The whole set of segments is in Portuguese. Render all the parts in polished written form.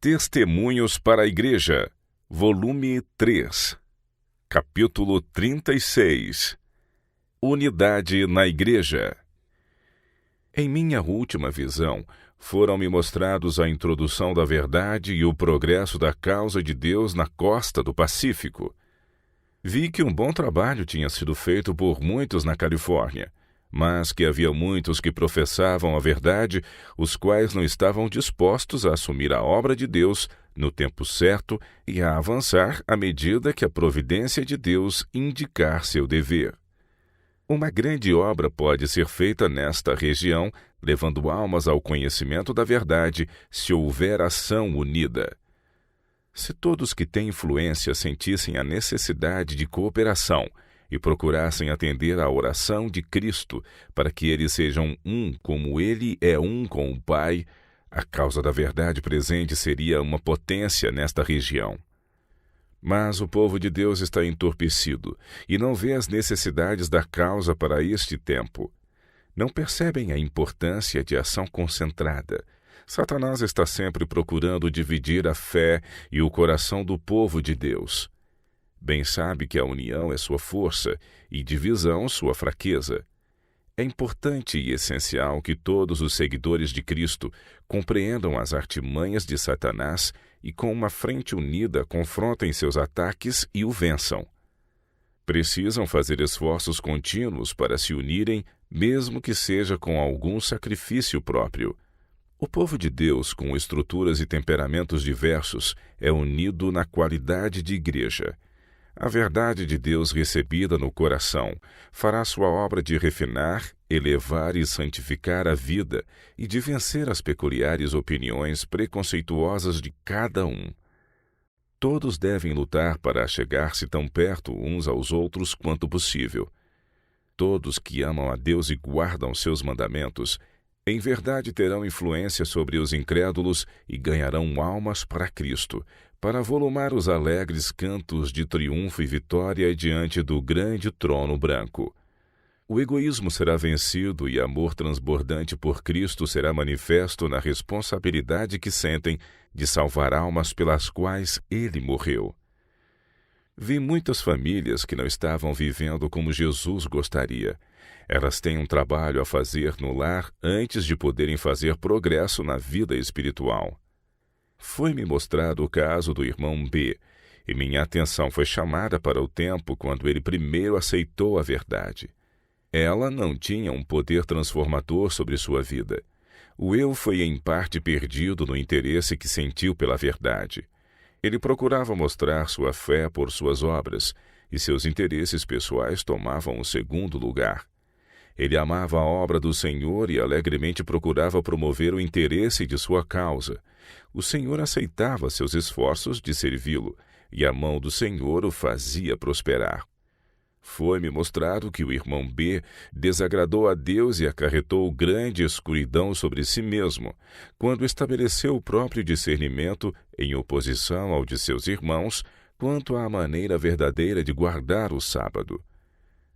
Testemunhos para a Igreja, volume 3, capítulo 36. Unidade na Igreja. Em minha última visão, foram-me mostrados a introdução da verdade e o progresso da causa de Deus na costa do Pacífico. Vi que um bom trabalho tinha sido feito por muitos na Califórnia, mas que havia muitos que professavam a verdade, os quais não estavam dispostos a assumir a obra de Deus no tempo certo e a avançar à medida que a providência de Deus indicar seu dever. Uma grande obra pode ser feita nesta região, levando almas ao conhecimento da verdade, se houver ação unida. Se todos que têm influência sentissem a necessidade de cooperação e procurassem atender à oração de Cristo para que eles sejam um como Ele é um com o Pai, a causa da verdade presente seria uma potência nesta região. Mas o povo de Deus está entorpecido e não vê as necessidades da causa para este tempo. Não percebem a importância de ação concentrada. Satanás está sempre procurando dividir a fé e o coração do povo de Deus. Bem sabe que a união é sua força e divisão sua fraqueza. É importante e essencial que todos os seguidores de Cristo compreendam as artimanhas de Satanás e com uma frente unida confrontem seus ataques e o vençam. Precisam fazer esforços contínuos para se unirem, mesmo que seja com algum sacrifício próprio. O povo de Deus, com estruturas e temperamentos diversos, é unido na qualidade de igreja. A verdade de Deus recebida no coração fará sua obra de refinar, elevar e santificar a vida e de vencer as peculiares opiniões preconceituosas de cada um. Todos devem lutar para chegar-se tão perto uns aos outros quanto possível. Todos que amam a Deus e guardam seus mandamentos, em verdade terão influência sobre os incrédulos e ganharão almas para Cristo, para volumar os alegres cantos de triunfo e vitória diante do grande trono branco. O egoísmo será vencido e amor transbordante por Cristo será manifesto na responsabilidade que sentem de salvar almas pelas quais Ele morreu. Vi muitas famílias que não estavam vivendo como Jesus gostaria. Elas têm um trabalho a fazer no lar antes de poderem fazer progresso na vida espiritual. Foi-me mostrado o caso do irmão B, e minha atenção foi chamada para o tempo quando ele primeiro aceitou a verdade. Ela não tinha um poder transformador sobre sua vida. O eu foi em parte perdido no interesse que sentiu pela verdade. Ele procurava mostrar sua fé por suas obras, e seus interesses pessoais tomavam o segundo lugar. Ele amava a obra do Senhor e alegremente procurava promover o interesse de sua causa. O Senhor aceitava seus esforços de servi-lo, e a mão do Senhor o fazia prosperar. Foi-me mostrado que o irmão B desagradou a Deus e acarretou grande escuridão sobre si mesmo, quando estabeleceu o próprio discernimento em oposição ao de seus irmãos quanto à maneira verdadeira de guardar o sábado.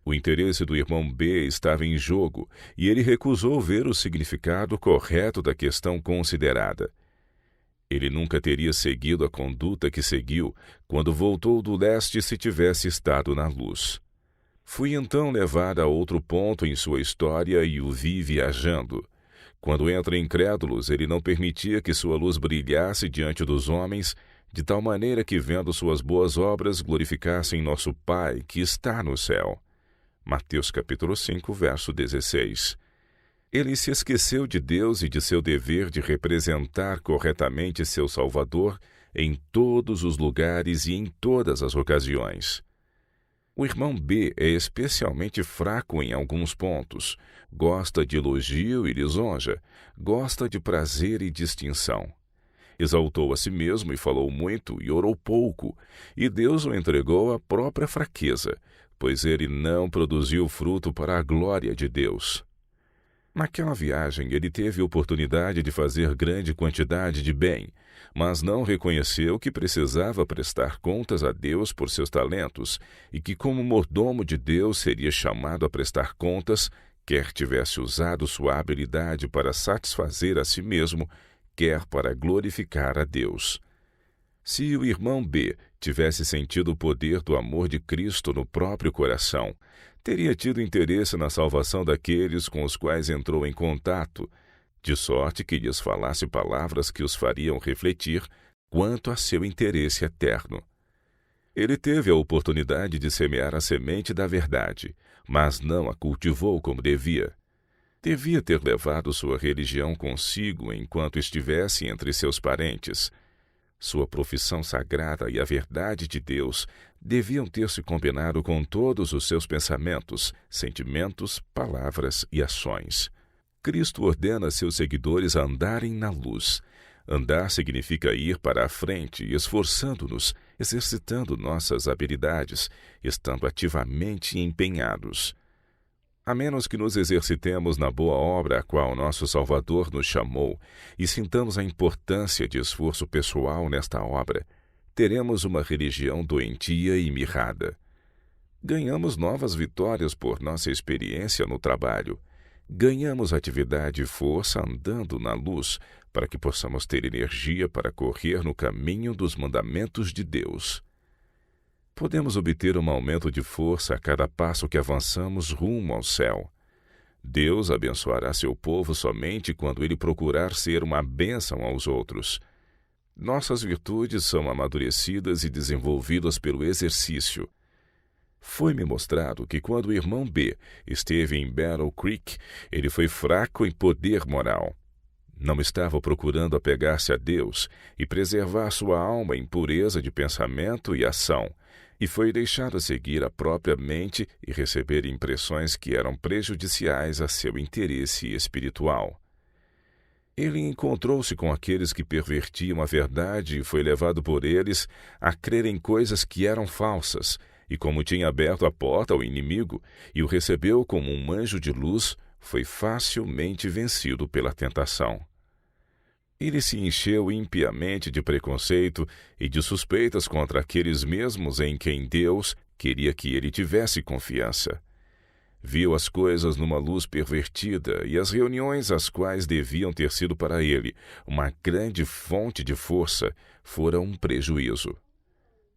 O interesse do irmão B estava em jogo e ele recusou ver o significado correto da questão considerada. Ele nunca teria seguido a conduta que seguiu quando voltou do leste se tivesse estado na luz. Fui então levado a outro ponto em sua história e o vi viajando. Quando entra incrédulos, ele não permitia que sua luz brilhasse diante dos homens, de tal maneira que, vendo suas boas obras, glorificassem nosso Pai que está no céu. Mateus capítulo 5, verso 16. Ele se esqueceu de Deus e de seu dever de representar corretamente seu Salvador em todos os lugares e em todas as ocasiões. O irmão B é especialmente fraco em alguns pontos. Gosta de elogio e lisonja. Gosta de prazer e distinção. Exaltou a si mesmo e falou muito e orou pouco, e Deus o entregou à própria fraqueza, pois ele não produziu fruto para a glória de Deus. Naquela viagem, ele teve oportunidade de fazer grande quantidade de bem, mas não reconheceu que precisava prestar contas a Deus por seus talentos e que, como mordomo de Deus, seria chamado a prestar contas, quer tivesse usado sua habilidade para satisfazer a si mesmo, quer para glorificar a Deus. Se o irmão B tivesse sentido o poder do amor de Cristo no próprio coração, teria tido interesse na salvação daqueles com os quais entrou em contato, de sorte que lhes falasse palavras que os fariam refletir quanto a seu interesse eterno. Ele teve a oportunidade de semear a semente da verdade, mas não a cultivou como devia. Devia ter levado sua religião consigo enquanto estivesse entre seus parentes. Sua profissão sagrada e a verdade de Deus deviam ter se combinado com todos os seus pensamentos, sentimentos, palavras e ações. Cristo ordena seus seguidores a andarem na luz. Andar significa ir para a frente, esforçando-nos, exercitando nossas habilidades, estando ativamente empenhados. A menos que nos exercitemos na boa obra a qual nosso Salvador nos chamou e sintamos a importância de esforço pessoal nesta obra, teremos uma religião doentia e mirrada. Ganhamos novas vitórias por nossa experiência no trabalho. Ganhamos atividade e força andando na luz para que possamos ter energia para correr no caminho dos mandamentos de Deus. Podemos obter um aumento de força a cada passo que avançamos rumo ao céu. Deus abençoará seu povo somente quando ele procurar ser uma bênção aos outros. Nossas virtudes são amadurecidas e desenvolvidas pelo exercício. Foi-me mostrado que quando o irmão B esteve em Battle Creek, ele foi fraco em poder moral. Não estava procurando apegar-se a Deus e preservar sua alma em pureza de pensamento e ação, e foi deixado a seguir a própria mente e receber impressões que eram prejudiciais a seu interesse espiritual. Ele encontrou-se com aqueles que pervertiam a verdade e foi levado por eles a crer em coisas que eram falsas, e como tinha aberto a porta ao inimigo e o recebeu como um anjo de luz, foi facilmente vencido pela tentação. Ele se encheu impiamente de preconceito e de suspeitas contra aqueles mesmos em quem Deus queria que ele tivesse confiança. Viu as coisas numa luz pervertida e as reuniões às quais deviam ter sido para ele uma grande fonte de força foram um prejuízo.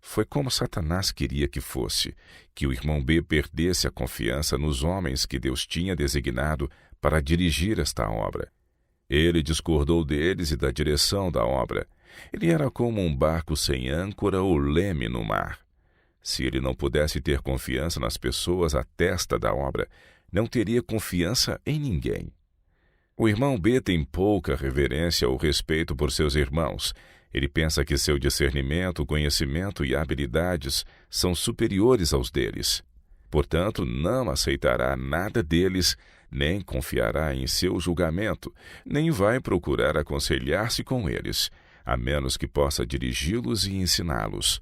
Foi como Satanás queria que fosse, que o irmão B perdesse a confiança nos homens que Deus tinha designado para dirigir esta obra. Ele discordou deles e da direção da obra. Ele era como um barco sem âncora ou leme no mar. Se ele não pudesse ter confiança nas pessoas à testa da obra, não teria confiança em ninguém. O irmão B tem pouca reverência ou respeito por seus irmãos. Ele pensa que seu discernimento, conhecimento e habilidades são superiores aos deles. Portanto, não aceitará nada deles, nem confiará em seu julgamento, nem vai procurar aconselhar-se com eles, a menos que possa dirigi-los e ensiná-los.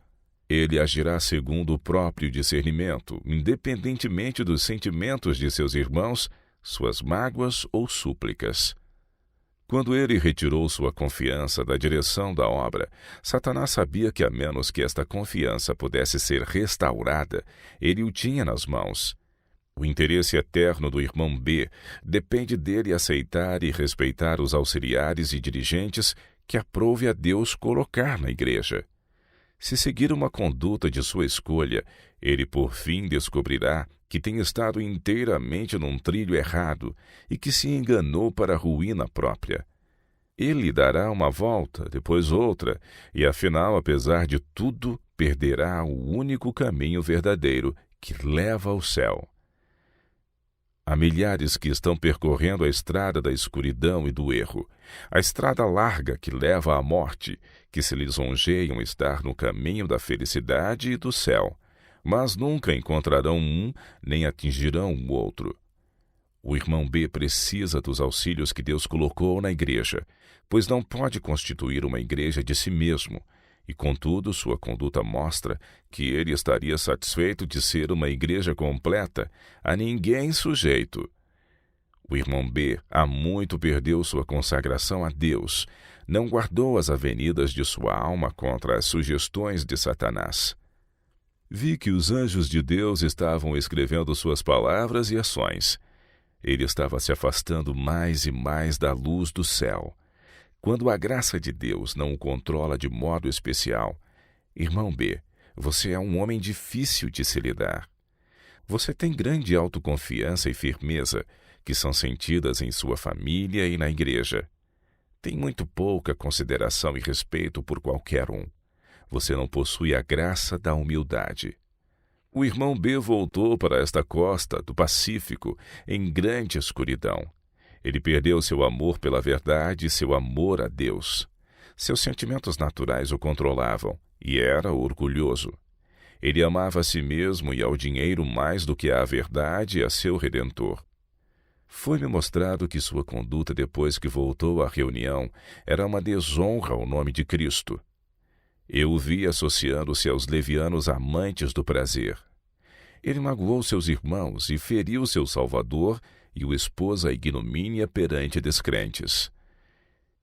Ele agirá segundo o próprio discernimento, independentemente dos sentimentos de seus irmãos, suas mágoas ou súplicas. Quando ele retirou sua confiança da direção da obra, Satanás sabia que a menos que esta confiança pudesse ser restaurada, ele o tinha nas mãos. O interesse eterno do irmão B depende dele aceitar e respeitar os auxiliares e dirigentes que aprove a Deus colocar na igreja. Se seguir uma conduta de sua escolha, ele por fim descobrirá que tem estado inteiramente num trilho errado e que se enganou para a ruína própria. Ele dará uma volta, depois outra, e afinal, apesar de tudo, perderá o único caminho verdadeiro que leva ao céu. Há milhares que estão percorrendo a estrada da escuridão e do erro, a estrada larga que leva à morte, que se lisonjeiam estar no caminho da felicidade e do céu, mas nunca encontrarão um, nem atingirão o outro. O irmão B precisa dos auxílios que Deus colocou na igreja, pois não pode constituir uma igreja de si mesmo, e contudo sua conduta mostra que ele estaria satisfeito de ser uma igreja completa, a ninguém sujeito. O irmão B há muito perdeu sua consagração a Deus, não guardou as avenidas de sua alma contra as sugestões de Satanás. Vi que os anjos de Deus estavam escrevendo suas palavras e ações. Ele estava se afastando mais e mais da luz do céu. Quando a graça de Deus não o controla de modo especial, irmão B, você é um homem difícil de se lidar. Você tem grande autoconfiança e firmeza, que são sentidas em sua família e na igreja. Tem muito pouca consideração e respeito por qualquer um. Você não possui a graça da humildade. O irmão B voltou para esta costa do Pacífico em grande escuridão. Ele perdeu seu amor pela verdade e seu amor a Deus. Seus sentimentos naturais o controlavam e era orgulhoso. Ele amava a si mesmo e ao dinheiro mais do que à verdade e a seu Redentor. Foi-me mostrado que sua conduta depois que voltou à reunião era uma desonra ao nome de Cristo. Eu o vi associando-se aos levianos amantes do prazer. Ele magoou seus irmãos e feriu seu Salvador e o expôs à ignomínia perante descrentes.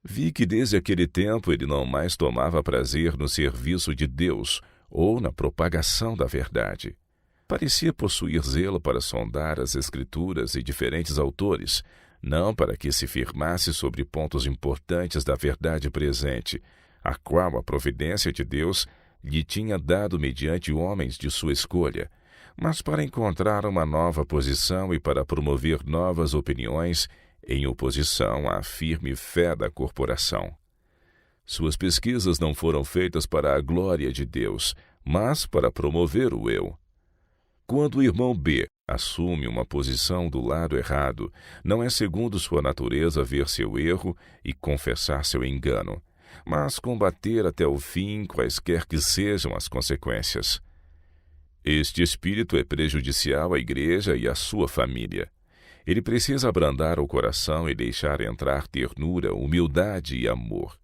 Vi que desde aquele tempo ele não mais tomava prazer no serviço de Deus ou na propagação da verdade. Parecia possuir zelo para sondar as Escrituras e diferentes autores, não para que se firmasse sobre pontos importantes da verdade presente, a qual a providência de Deus lhe tinha dado mediante homens de sua escolha, mas para encontrar uma nova posição e para promover novas opiniões em oposição à firme fé da corporação. Suas pesquisas não foram feitas para a glória de Deus, mas para promover o eu. Quando o irmão B assume uma posição do lado errado, não é segundo sua natureza ver seu erro e confessar seu engano, mas combater até o fim quaisquer que sejam as consequências. Este espírito é prejudicial à igreja e à sua família. Ele precisa abrandar o coração e deixar entrar ternura, humildade e amor.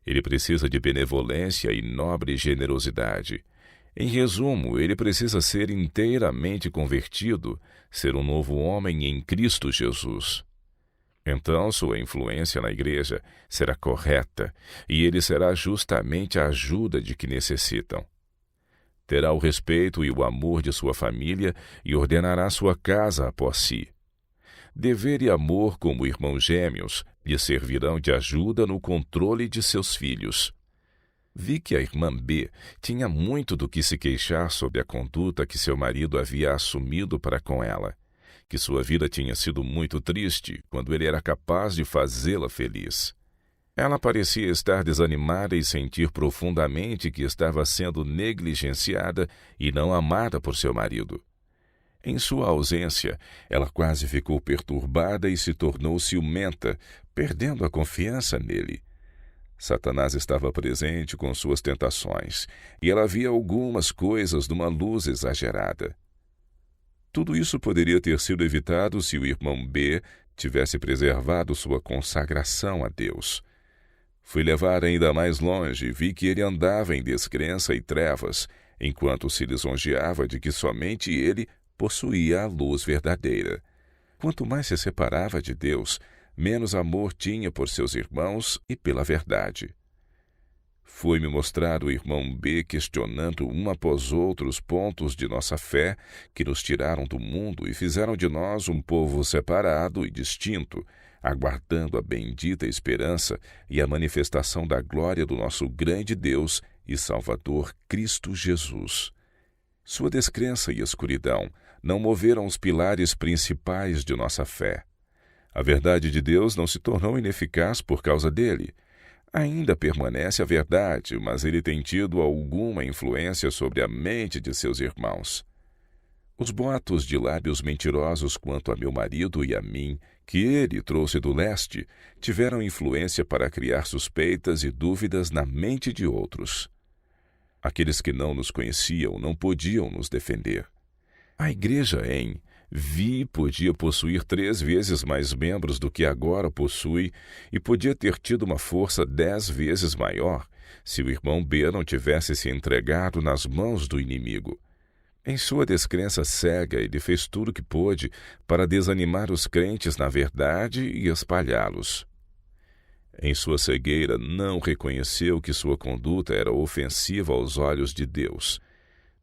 Ele precisa de benevolência e nobre generosidade. Em resumo, ele precisa ser inteiramente convertido, ser um novo homem em Cristo Jesus. Então sua influência na igreja será correta e ele será justamente a ajuda de que necessitam. Terá o respeito e o amor de sua família e ordenará sua casa após si. Dever e amor como irmãos gêmeos lhe servirão de ajuda no controle de seus filhos. Vi que a irmã B tinha muito do que se queixar sobre a conduta que seu marido havia assumido para com ela, que sua vida tinha sido muito triste quando ele era capaz de fazê-la feliz. Ela parecia estar desanimada e sentir profundamente que estava sendo negligenciada e não amada por seu marido. Em sua ausência, ela quase ficou perturbada e se tornou ciumenta, perdendo a confiança nele. Satanás estava presente com suas tentações, e ela via algumas coisas numa luz exagerada. Tudo isso poderia ter sido evitado se o irmão B tivesse preservado sua consagração a Deus. Fui levar ainda mais longe e vi que ele andava em descrença e trevas, enquanto se lisonjeava de que somente ele possuía a luz verdadeira. Quanto mais se separava de Deus, menos amor tinha por seus irmãos e pela verdade. Foi-me mostrado o irmão B questionando um após outro os pontos de nossa fé que nos tiraram do mundo e fizeram de nós um povo separado e distinto, aguardando a bendita esperança e a manifestação da glória do nosso grande Deus e Salvador Cristo Jesus. Sua descrença e escuridão não moveram os pilares principais de nossa fé. A verdade de Deus não se tornou ineficaz por causa dele. Ainda permanece a verdade, mas ele tem tido alguma influência sobre a mente de seus irmãos. Os boatos de lábios mentirosos quanto a meu marido e a mim, que ele trouxe do leste, tiveram influência para criar suspeitas e dúvidas na mente de outros. Aqueles que não nos conheciam não podiam nos defender. A igreja em Vi podia possuir 3 vezes mais membros do que agora possui e podia ter tido uma força 10 vezes maior se o irmão B não tivesse se entregado nas mãos do inimigo. Em sua descrença cega, ele fez tudo o que pôde para desanimar os crentes na verdade e espalhá-los. Em sua cegueira, não reconheceu que sua conduta era ofensiva aos olhos de Deus.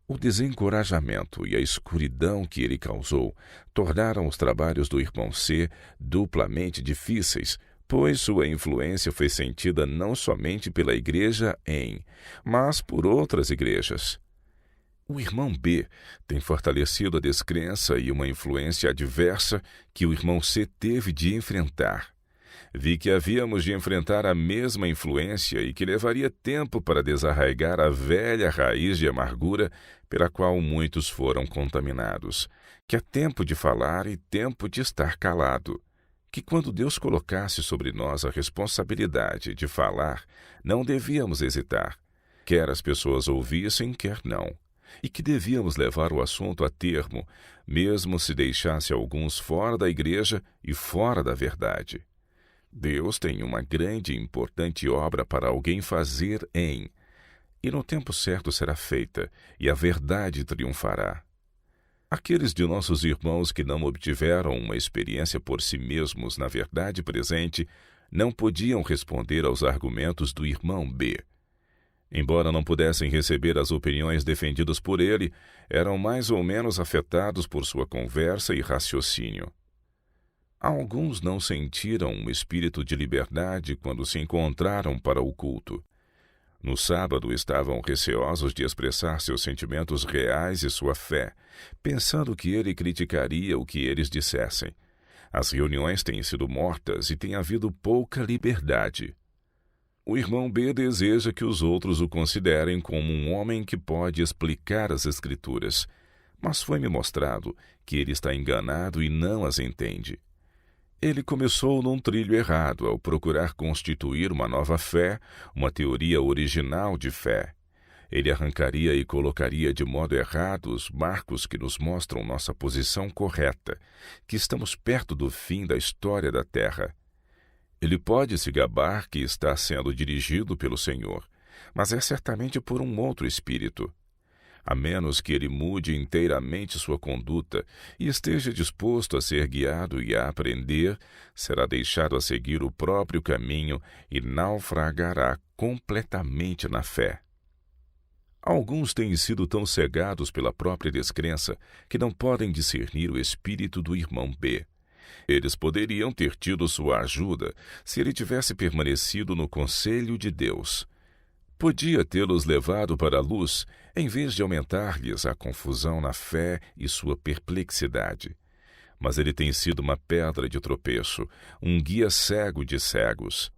O desencorajamento e a escuridão que ele causou tornaram os trabalhos do irmão C duplamente difíceis, pois sua influência foi sentida não somente pela igreja mas por outras igrejas. O irmão B tem fortalecido a descrença e uma influência adversa que o irmão C teve de enfrentar. Vi que havíamos de enfrentar a mesma influência e que levaria tempo para desarraigar a velha raiz de amargura pela qual muitos foram contaminados, que há tempo de falar e tempo de estar calado, que quando Deus colocasse sobre nós a responsabilidade de falar, não devíamos hesitar, quer as pessoas ouvissem, quer não, e que devíamos levar o assunto a termo, mesmo se deixasse alguns fora da igreja e fora da verdade. Deus tem uma grande e importante obra para alguém fazer e no tempo certo será feita, e a verdade triunfará. Aqueles de nossos irmãos que não obtiveram uma experiência por si mesmos na verdade presente, não podiam responder aos argumentos do irmão B. Embora não pudessem receber as opiniões defendidas por ele, eram mais ou menos afetados por sua conversa e raciocínio. Alguns não sentiram um espírito de liberdade quando se encontraram para o culto. No sábado estavam receosos de expressar seus sentimentos reais e sua fé, pensando que ele criticaria o que eles dissessem. As reuniões têm sido mortas e tem havido pouca liberdade. O irmão B deseja que os outros o considerem como um homem que pode explicar as Escrituras, mas foi-me mostrado que ele está enganado e não as entende. Ele começou num trilho errado ao procurar constituir uma nova fé, uma teoria original de fé. Ele arrancaria e colocaria de modo errado os marcos que nos mostram nossa posição correta, que estamos perto do fim da história da Terra. Ele pode se gabar que está sendo dirigido pelo Senhor, mas é certamente por um outro espírito. A menos que ele mude inteiramente sua conduta e esteja disposto a ser guiado e a aprender, será deixado a seguir o próprio caminho e naufragará completamente na fé. Alguns têm sido tão cegados pela própria descrença que não podem discernir o espírito do irmão B. Eles poderiam ter tido sua ajuda se ele tivesse permanecido no conselho de Deus. Podia tê-los levado para a luz, em vez de aumentar-lhes a confusão na fé e sua perplexidade. Mas ele tem sido uma pedra de tropeço, um guia cego de cegos.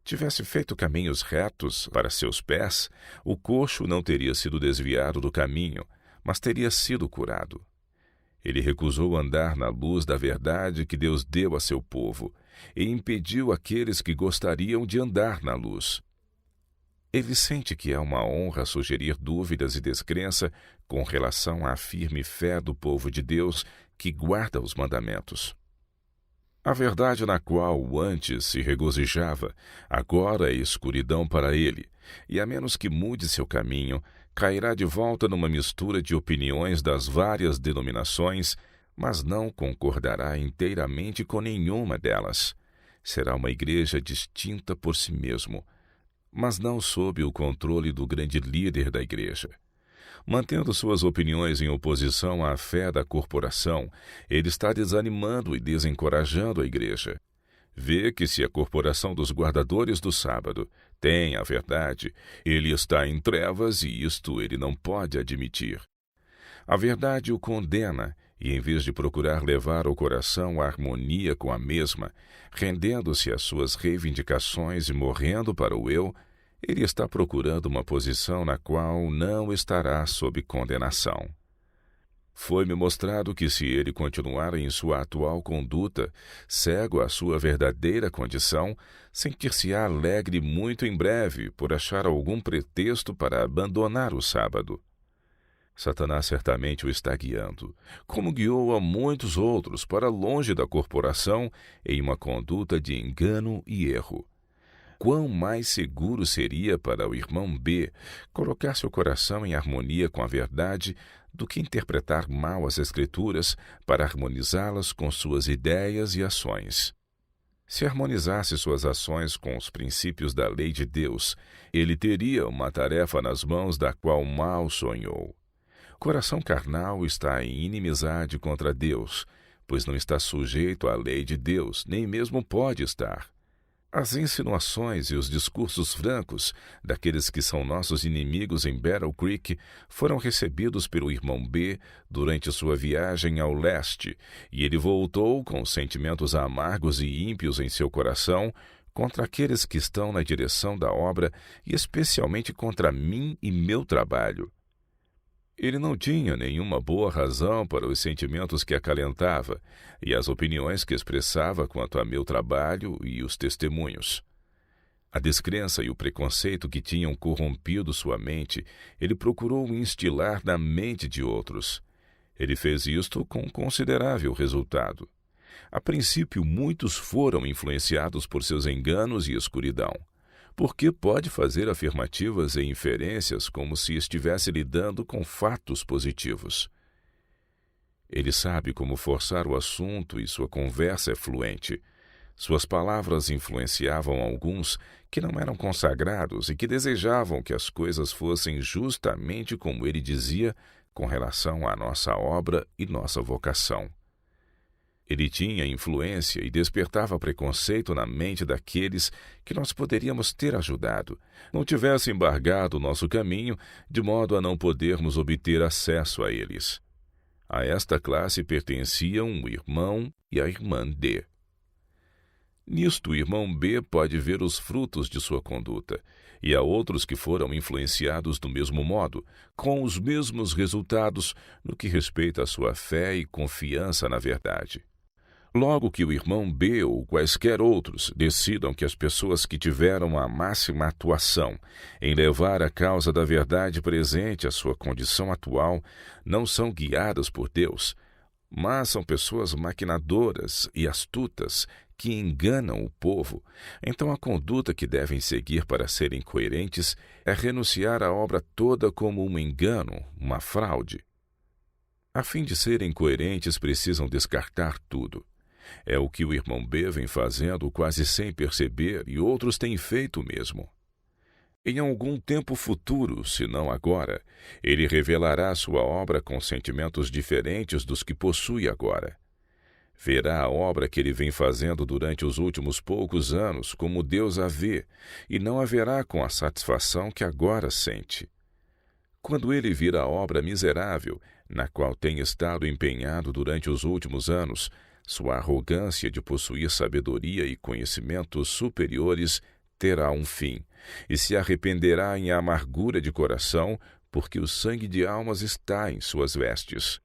Tivesse feito caminhos retos para seus pés, o coxo não teria sido desviado do caminho, mas teria sido curado. Ele recusou andar na luz da verdade que Deus deu a seu povo, e impediu aqueles que gostariam de andar na luz. Ele sente que é uma honra sugerir dúvidas e descrença com relação à firme fé do povo de Deus que guarda os mandamentos. A verdade na qual antes se regozijava, agora é escuridão para ele, e a menos que mude seu caminho, cairá de volta numa mistura de opiniões das várias denominações, mas não concordará inteiramente com nenhuma delas. Será uma igreja distinta por si mesmo, mas não sob o controle do grande líder da igreja. Mantendo suas opiniões em oposição à fé da corporação, ele está desanimando e desencorajando a igreja. Vê que se a corporação dos guardadores do sábado tem a verdade, ele está em trevas e isto ele não pode admitir. A verdade o condena e, em vez de procurar levar o coração à harmonia com a mesma, rendendo-se às suas reivindicações e morrendo para o eu, ele está procurando uma posição na qual não estará sob condenação. Foi-me mostrado que se ele continuar em sua atual conduta, cego à sua verdadeira condição, sentir-se-á alegre muito em breve por achar algum pretexto para abandonar o sábado. Satanás certamente o está guiando, como guiou a muitos outros para longe da corporação em uma conduta de engano e erro. Quão mais seguro seria para o irmão B colocar seu coração em harmonia com a verdade do que interpretar mal as Escrituras para harmonizá-las com suas ideias e ações. Se harmonizasse suas ações com os princípios da lei de Deus, ele teria uma tarefa nas mãos da qual mal sonhou. O coração carnal está em inimizade contra Deus, pois não está sujeito à lei de Deus, nem mesmo pode estar. As insinuações e os discursos francos daqueles que são nossos inimigos em Battle Creek foram recebidos pelo irmão B durante sua viagem ao leste, e ele voltou com sentimentos amargos e ímpios em seu coração contra aqueles que estão na direção da obra e especialmente contra mim e meu trabalho. Ele não tinha nenhuma boa razão para os sentimentos que acalentava e as opiniões que expressava quanto a meu trabalho e os testemunhos. A descrença e o preconceito que tinham corrompido sua mente, ele procurou instilar na mente de outros. Ele fez isto com considerável resultado. A princípio, muitos foram influenciados por seus enganos e escuridão, porque pode fazer afirmativas e inferências como se estivesse lidando com fatos positivos. Ele sabe como forçar o assunto e sua conversa é fluente. Suas palavras influenciavam alguns que não eram consagrados e que desejavam que as coisas fossem justamente como ele dizia com relação à nossa obra e nossa vocação. Ele tinha influência e despertava preconceito na mente daqueles que nós poderíamos ter ajudado, não tivesse embargado nosso caminho, de modo a não podermos obter acesso a eles. A esta classe pertenciam o irmão e a irmã D. Nisto, o irmão B pode ver os frutos de sua conduta, e há outros que foram influenciados do mesmo modo, com os mesmos resultados no que respeita à sua fé e confiança na verdade. Logo que o irmão B ou quaisquer outros decidam que as pessoas que tiveram a máxima atuação em levar a causa da verdade presente à sua condição atual não são guiadas por Deus, mas são pessoas maquinadoras e astutas que enganam o povo, então a conduta que devem seguir para serem coerentes é renunciar à obra toda como um engano, uma fraude. A fim de serem coerentes, precisam descartar tudo. É o que o irmão B vem fazendo quase sem perceber e outros têm feito mesmo. Em algum tempo futuro, se não agora, ele revelará sua obra com sentimentos diferentes dos que possui agora. Verá a obra que ele vem fazendo durante os últimos poucos anos como Deus a vê, e não a verá com a satisfação que agora sente. Quando ele vir a obra miserável, na qual tem estado empenhado durante os últimos anos, sua arrogância de possuir sabedoria e conhecimentos superiores terá um fim, e se arrependerá em amargura de coração, porque o sangue de almas está em suas vestes.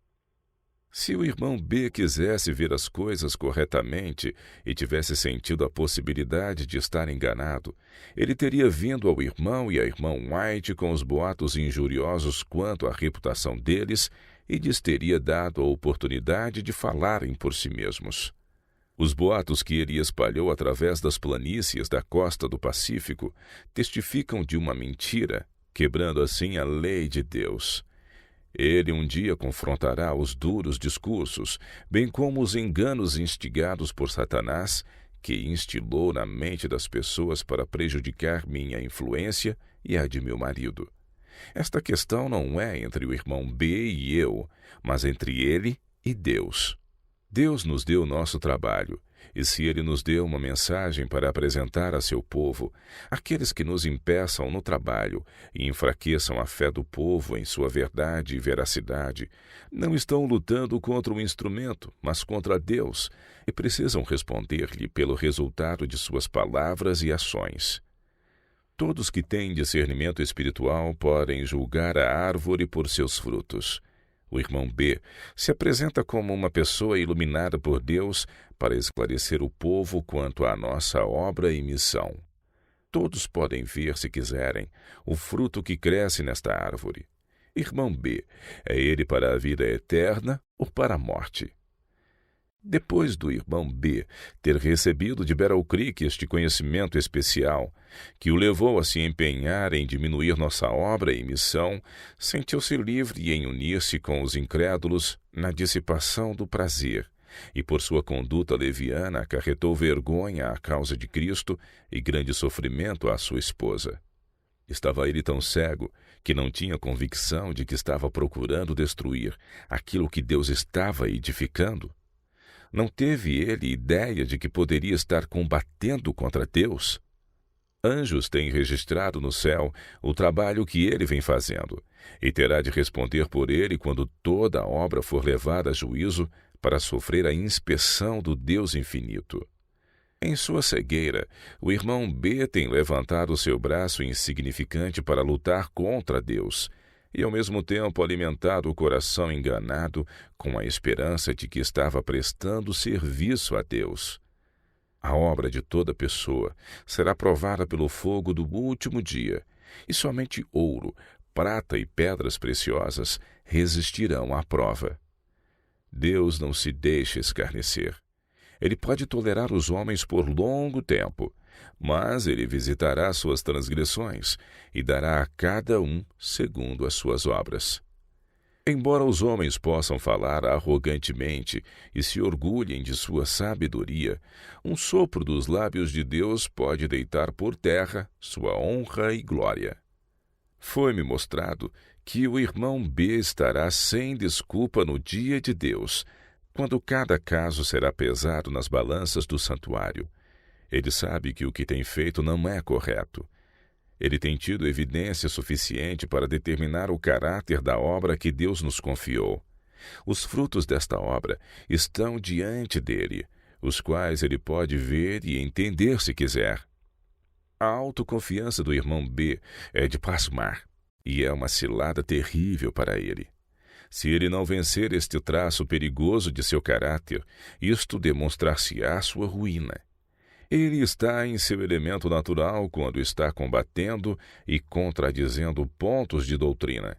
Se o irmão B quisesse ver as coisas corretamente e tivesse sentido a possibilidade de estar enganado, ele teria vindo ao irmão e à irmã White com os boatos injuriosos quanto à reputação deles e lhes teria dado a oportunidade de falarem por si mesmos. Os boatos que ele espalhou através das planícies da costa do Pacífico testificam de uma mentira, quebrando assim a lei de Deus. Ele um dia confrontará os duros discursos, bem como os enganos instigados por Satanás, que instilou na mente das pessoas para prejudicar minha influência e a de meu marido. Esta questão não é entre o irmão B e eu, mas entre ele e Deus. Deus nos deu nosso trabalho, e se ele nos deu uma mensagem para apresentar a seu povo, aqueles que nos impeçam no trabalho e enfraqueçam a fé do povo em sua verdade e veracidade, não estão lutando contra o instrumento, mas contra Deus, e precisam responder-lhe pelo resultado de suas palavras e ações. Todos que têm discernimento espiritual podem julgar a árvore por seus frutos. O irmão B se apresenta como uma pessoa iluminada por Deus para esclarecer o povo quanto à nossa obra e missão. Todos podem ver, se quiserem, o fruto que cresce nesta árvore. Irmão B, é ele para a vida eterna ou para a morte? Depois do irmão B ter recebido de Battle Creek este conhecimento especial, que o levou a se empenhar em diminuir nossa obra e missão, sentiu-se livre em unir-se com os incrédulos na dissipação do prazer, e por sua conduta leviana acarretou vergonha à causa de Cristo e grande sofrimento à sua esposa. Estava ele tão cego que não tinha convicção de que estava procurando destruir aquilo que Deus estava edificando? Não teve ele ideia de que poderia estar combatendo contra Deus? Anjos têm registrado no céu o trabalho que ele vem fazendo, e terá de responder por ele quando toda a obra for levada a juízo para sofrer a inspeção do Deus infinito. Em sua cegueira, o irmão B tem levantado seu braço insignificante para lutar contra Deus, e ao mesmo tempo alimentado o coração enganado com a esperança de que estava prestando serviço a Deus. A obra de toda pessoa será provada pelo fogo do último dia, e somente ouro, prata e pedras preciosas resistirão à prova. Deus não se deixa escarnecer. Ele pode tolerar os homens por longo tempo, mas ele visitará suas transgressões e dará a cada um segundo as suas obras. Embora os homens possam falar arrogantemente e se orgulhem de sua sabedoria, um sopro dos lábios de Deus pode deitar por terra sua honra e glória. Foi-me mostrado que o irmão B estará sem desculpa no dia de Deus, quando cada caso será pesado nas balanças do santuário. Ele sabe que o que tem feito não é correto. Ele tem tido evidência suficiente para determinar o caráter da obra que Deus nos confiou. Os frutos desta obra estão diante dele, os quais ele pode ver e entender se quiser. A autoconfiança do irmão B é de pasmar, e é uma cilada terrível para ele. Se ele não vencer este traço perigoso de seu caráter, isto demonstrar-se-á sua ruína. Ele está em seu elemento natural quando está combatendo e contradizendo pontos de doutrina.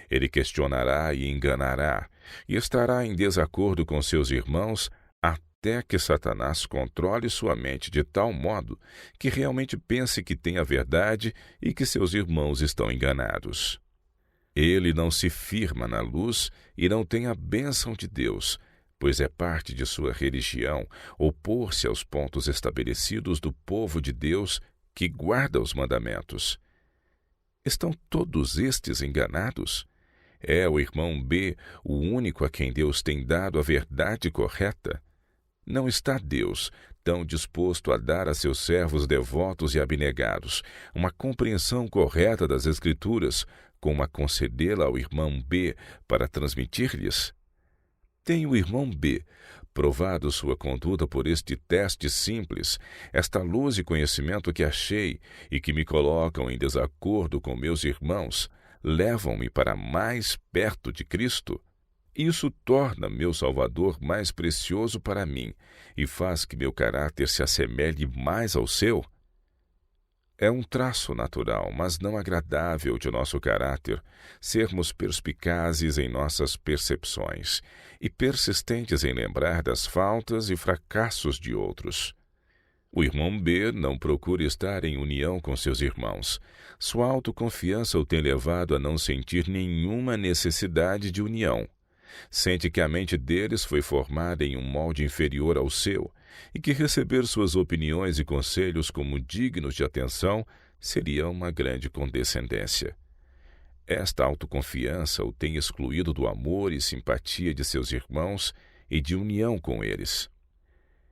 Ele questionará e enganará, e estará em desacordo com seus irmãos até que Satanás controle sua mente de tal modo que realmente pense que tem a verdade e que seus irmãos estão enganados. Ele não se firma na luz e não tem a bênção de Deus, pois é parte de sua religião opor-se aos pontos estabelecidos do povo de Deus que guarda os mandamentos. Estão todos estes enganados? É o irmão B o único a quem Deus tem dado a verdade correta? Não está Deus tão disposto a dar a seus servos devotos e abnegados uma compreensão correta das Escrituras, como a concedê-la ao irmão B para transmitir-lhes? Tem o irmão B provado sua conduta por este teste simples, esta luz e conhecimento que achei e que me colocam em desacordo com meus irmãos, levam-me para mais perto de Cristo? Isso torna meu Salvador mais precioso para mim e faz que meu caráter se assemelhe mais ao seu? É um traço natural, mas não agradável de nosso caráter, sermos perspicazes em nossas percepções e persistentes em lembrar das faltas e fracassos de outros. O irmão B não procura estar em união com seus irmãos. Sua autoconfiança o tem levado a não sentir nenhuma necessidade de união. Sente que a mente deles foi formada em um molde inferior ao seu e que receber suas opiniões e conselhos como dignos de atenção seria uma grande condescendência. Esta autoconfiança o tem excluído do amor e simpatia de seus irmãos e de união com eles.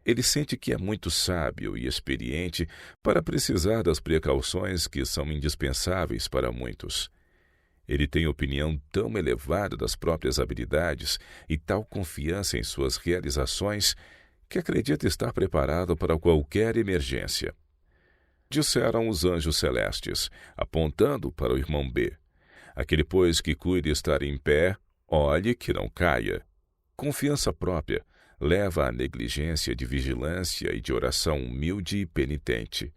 Ele sente que é muito sábio e experiente para precisar das precauções que são indispensáveis para muitos. Ele tem opinião tão elevada das próprias habilidades e tal confiança em suas realizações que acredita estar preparado para qualquer emergência. Disseram os anjos celestes, apontando para o irmão B: aquele, pois, que cuide estar em pé, olhe que não caia. Confiança própria leva à negligência de vigilância e de oração humilde e penitente.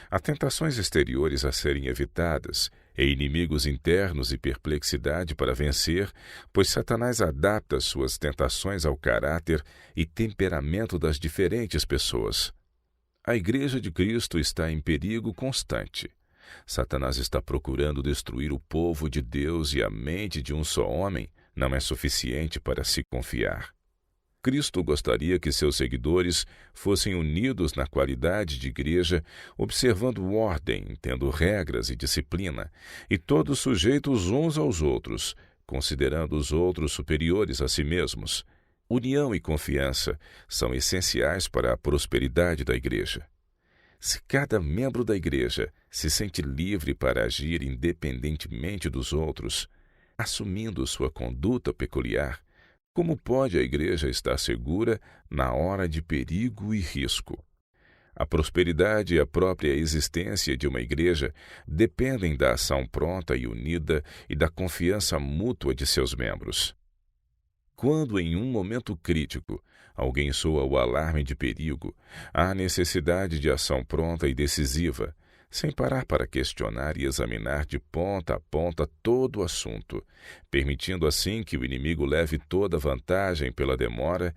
Há tentações exteriores a serem evitadas e inimigos internos e perplexidade para vencer, pois Satanás adapta suas tentações ao caráter e temperamento das diferentes pessoas. A Igreja de Cristo está em perigo constante. Satanás está procurando destruir o povo de Deus e a mente de um só homem não é suficiente para se confiar. Cristo gostaria que seus seguidores fossem unidos na qualidade de igreja, observando ordem, tendo regras e disciplina, e todos sujeitos uns aos outros, considerando os outros superiores a si mesmos. União e confiança são essenciais para a prosperidade da igreja. Se cada membro da igreja se sente livre para agir independentemente dos outros, assumindo sua conduta peculiar, como pode a igreja estar segura na hora de perigo e risco? A prosperidade e a própria existência de uma igreja dependem da ação pronta e unida e da confiança mútua de seus membros. Quando, em um momento crítico, alguém soa o alarme de perigo, há necessidade de ação pronta e decisiva, sem parar para questionar e examinar de ponta a ponta todo o assunto, permitindo assim que o inimigo leve toda vantagem pela demora,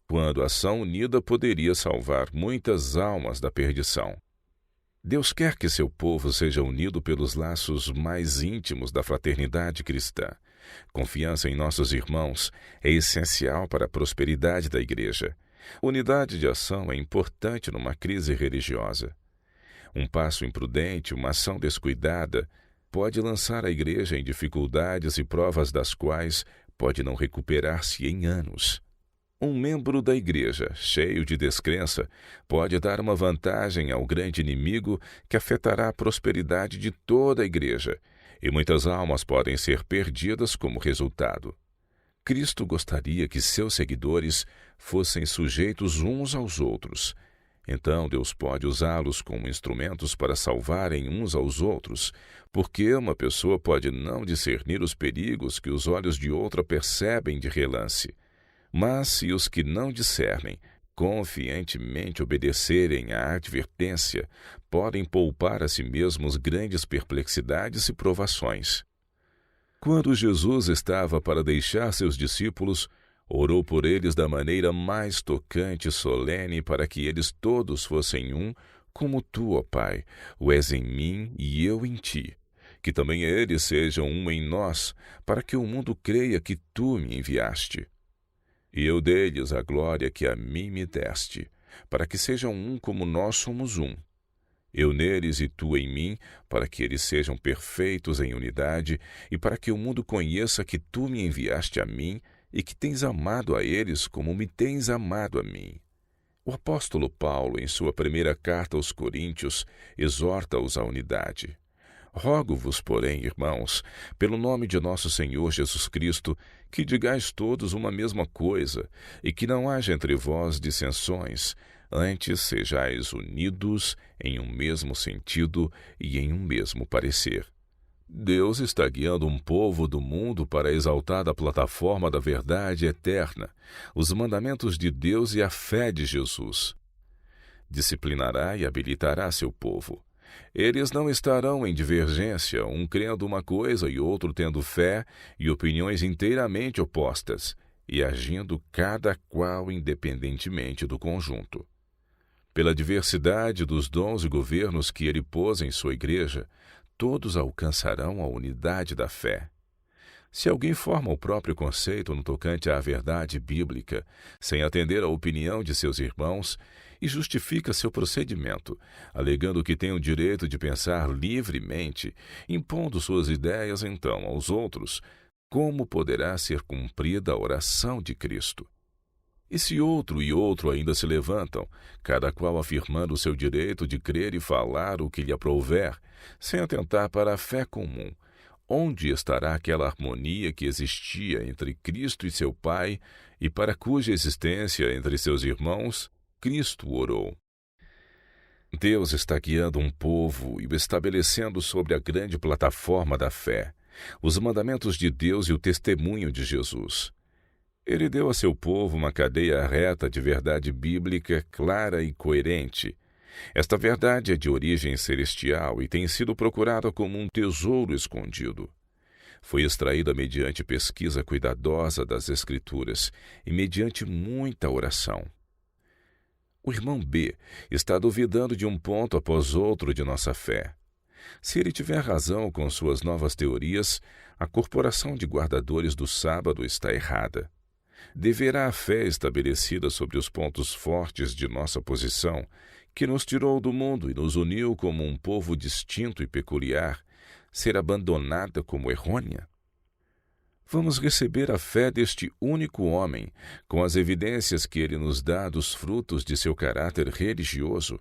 quando a ação unida poderia salvar muitas almas da perdição. Deus quer que seu povo seja unido pelos laços mais íntimos da fraternidade cristã. Confiança em nossos irmãos é essencial para a prosperidade da igreja. Unidade de ação é importante numa crise religiosa. Um passo imprudente, uma ação descuidada, pode lançar a igreja em dificuldades e provas das quais pode não recuperar-se em anos. Um membro da igreja, cheio de descrença, pode dar uma vantagem ao grande inimigo que afetará a prosperidade de toda a igreja, e muitas almas podem ser perdidas como resultado. Cristo gostaria que seus seguidores fossem sujeitos uns aos outros. Então Deus pode usá-los como instrumentos para salvarem uns aos outros, porque uma pessoa pode não discernir os perigos que os olhos de outra percebem de relance. Mas se os que não discernem confiantemente obedecerem à advertência, podem poupar a si mesmos grandes perplexidades e provações. Quando Jesus estava para deixar seus discípulos, orou por eles da maneira mais tocante e solene para que eles todos fossem um, como tu, ó Pai, o és em mim e eu em ti. Que também eles sejam um em nós, para que o mundo creia que tu me enviaste. E eu dei-lhes a glória que a mim me deste, para que sejam um como nós somos um. Eu neles e tu em mim, para que eles sejam perfeitos em unidade, e para que o mundo conheça que tu me enviaste a mim, e que tens amado a eles como me tens amado a mim. O apóstolo Paulo, em sua primeira carta aos Coríntios, exorta-os à unidade. Rogo-vos, porém, irmãos, pelo nome de nosso Senhor Jesus Cristo, que digais todos uma mesma coisa, e que não haja entre vós dissensões, antes sejais unidos em um mesmo sentido e em um mesmo parecer. Deus está guiando um povo do mundo para a exaltada plataforma da verdade eterna, os mandamentos de Deus e a fé de Jesus. Disciplinará e habilitará seu povo. Eles não estarão em divergência, um crendo uma coisa e outro tendo fé e opiniões inteiramente opostas, e agindo cada qual independentemente do conjunto. Pela diversidade dos dons e governos que ele pôs em sua igreja, todos alcançarão a unidade da fé. Se alguém forma o próprio conceito no tocante à verdade bíblica, sem atender à opinião de seus irmãos, e justifica seu procedimento, alegando que tem o direito de pensar livremente, impondo suas ideias então aos outros, como poderá ser cumprida a oração de Cristo? E se outro e outro ainda se levantam, cada qual afirmando o seu direito de crer e falar o que lhe aprouver, sem atentar para a fé comum, onde estará aquela harmonia que existia entre Cristo e seu Pai, e para cuja existência entre seus irmãos, Cristo orou? Deus está guiando um povo e o estabelecendo sobre a grande plataforma da fé, os mandamentos de Deus e o testemunho de Jesus. Ele deu a seu povo uma cadeia reta de verdade bíblica clara e coerente. Esta verdade é de origem celestial e tem sido procurada como um tesouro escondido. Foi extraída mediante pesquisa cuidadosa das Escrituras e mediante muita oração. O irmão B está duvidando de um ponto após outro de nossa fé. Se ele tiver razão com suas novas teorias, a corporação de guardadores do sábado está errada. Deverá a fé estabelecida sobre os pontos fortes de nossa posição, que nos tirou do mundo e nos uniu como um povo distinto e peculiar, ser abandonada como errônea? Vamos receber a fé deste único homem, com as evidências que ele nos dá dos frutos de seu caráter religioso?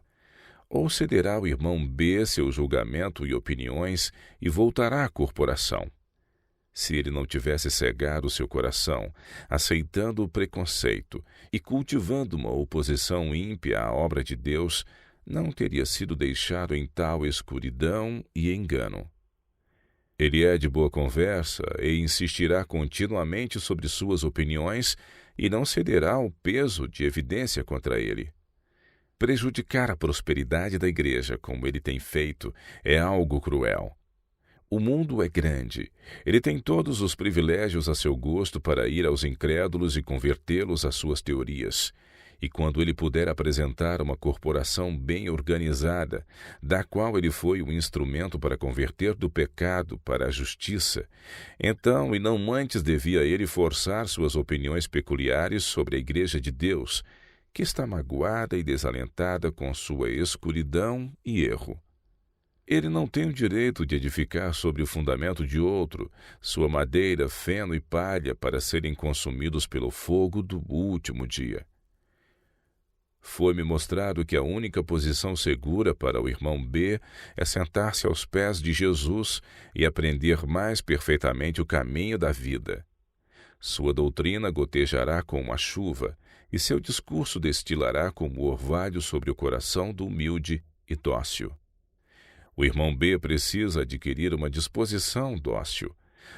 Ou cederá o irmão B seu julgamento e opiniões e voltará à corporação? Se ele não tivesse cegado seu coração, aceitando o preconceito e cultivando uma oposição ímpia à obra de Deus, não teria sido deixado em tal escuridão e engano. Ele é de boa conversa e insistirá continuamente sobre suas opiniões e não cederá ao peso de evidência contra ele. Prejudicar a prosperidade da igreja, como ele tem feito, é algo cruel. O mundo é grande. Ele tem todos os privilégios a seu gosto para ir aos incrédulos e convertê-los às suas teorias. E quando ele puder apresentar uma corporação bem organizada, da qual ele foi o instrumento para converter do pecado para a justiça, então, e não antes, devia ele forçar suas opiniões peculiares sobre a Igreja de Deus, que está magoada e desalentada com sua escuridão e erro. Ele não tem o direito de edificar sobre o fundamento de outro, sua madeira, feno e palha para serem consumidos pelo fogo do último dia. Foi-me mostrado que a única posição segura para o irmão B é sentar-se aos pés de Jesus e aprender mais perfeitamente o caminho da vida. Sua doutrina gotejará como a chuva, e seu discurso destilará como orvalho sobre o coração do humilde e dócil. O irmão B precisa adquirir uma disposição dócil.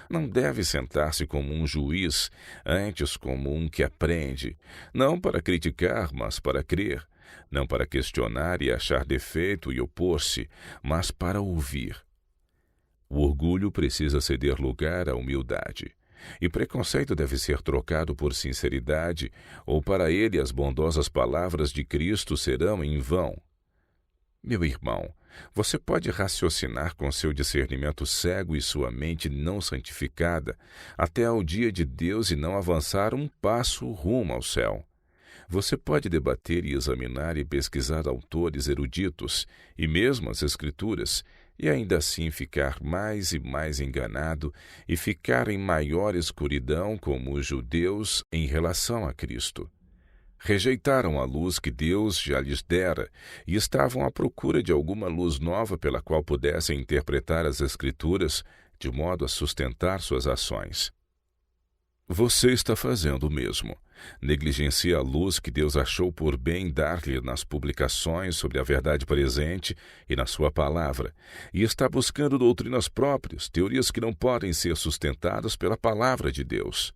Não deve sentar-se como um juiz, antes como um que aprende, não para criticar, mas para crer, não para questionar e achar defeito e opor-se, mas para ouvir. O orgulho precisa ceder lugar à humildade, e preconceito deve ser trocado por sinceridade, ou para ele as bondosas palavras de Cristo serão em vão. Meu irmão, você pode raciocinar com seu discernimento cego e sua mente não santificada até ao dia de Deus e não avançar um passo rumo ao céu. Você pode debater e examinar e pesquisar autores eruditos e mesmo as Escrituras, e ainda assim ficar mais e mais enganado e ficar em maior escuridão como os judeus em relação a Cristo. Rejeitaram a luz que Deus já lhes dera e estavam à procura de alguma luz nova pela qual pudessem interpretar as Escrituras de modo a sustentar suas ações. Você está fazendo o mesmo. Negligencia a luz que Deus achou por bem dar-lhe nas publicações sobre a verdade presente e na sua palavra, e está buscando doutrinas próprias, teorias que não podem ser sustentadas pela palavra de Deus.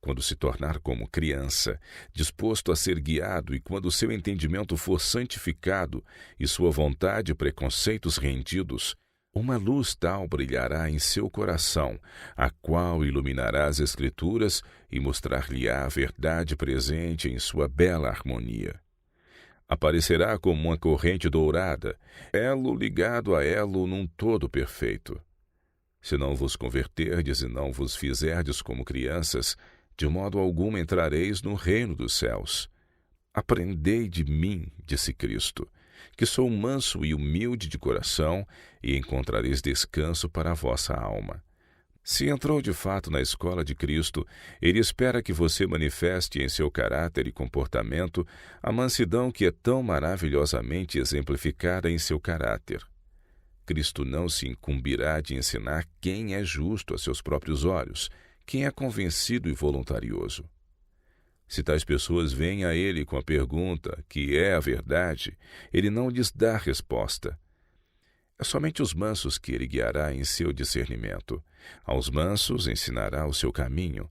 Quando se tornar como criança, disposto a ser guiado, e quando seu entendimento for santificado e sua vontade e preconceitos rendidos, uma luz tal brilhará em seu coração, a qual iluminará as Escrituras e mostrar-lhe-á a verdade presente em sua bela harmonia. Aparecerá como uma corrente dourada, elo ligado a elo num todo perfeito. Se não vos converterdes e não vos fizerdes como crianças, de modo algum entrareis no reino dos céus. Aprendei de mim, disse Cristo, que sou manso e humilde de coração, e encontrareis descanso para a vossa alma. Se entrou de fato na escola de Cristo, ele espera que você manifeste em seu caráter e comportamento a mansidão que é tão maravilhosamente exemplificada em seu caráter. Cristo não se incumbirá de ensinar quem é justo a seus próprios olhos, quem é convencido e voluntarioso. Se tais pessoas vêm a ele com a pergunta, que é a verdade, ele não lhes dá resposta. É somente os mansos que ele guiará em seu discernimento. Aos mansos ensinará o seu caminho.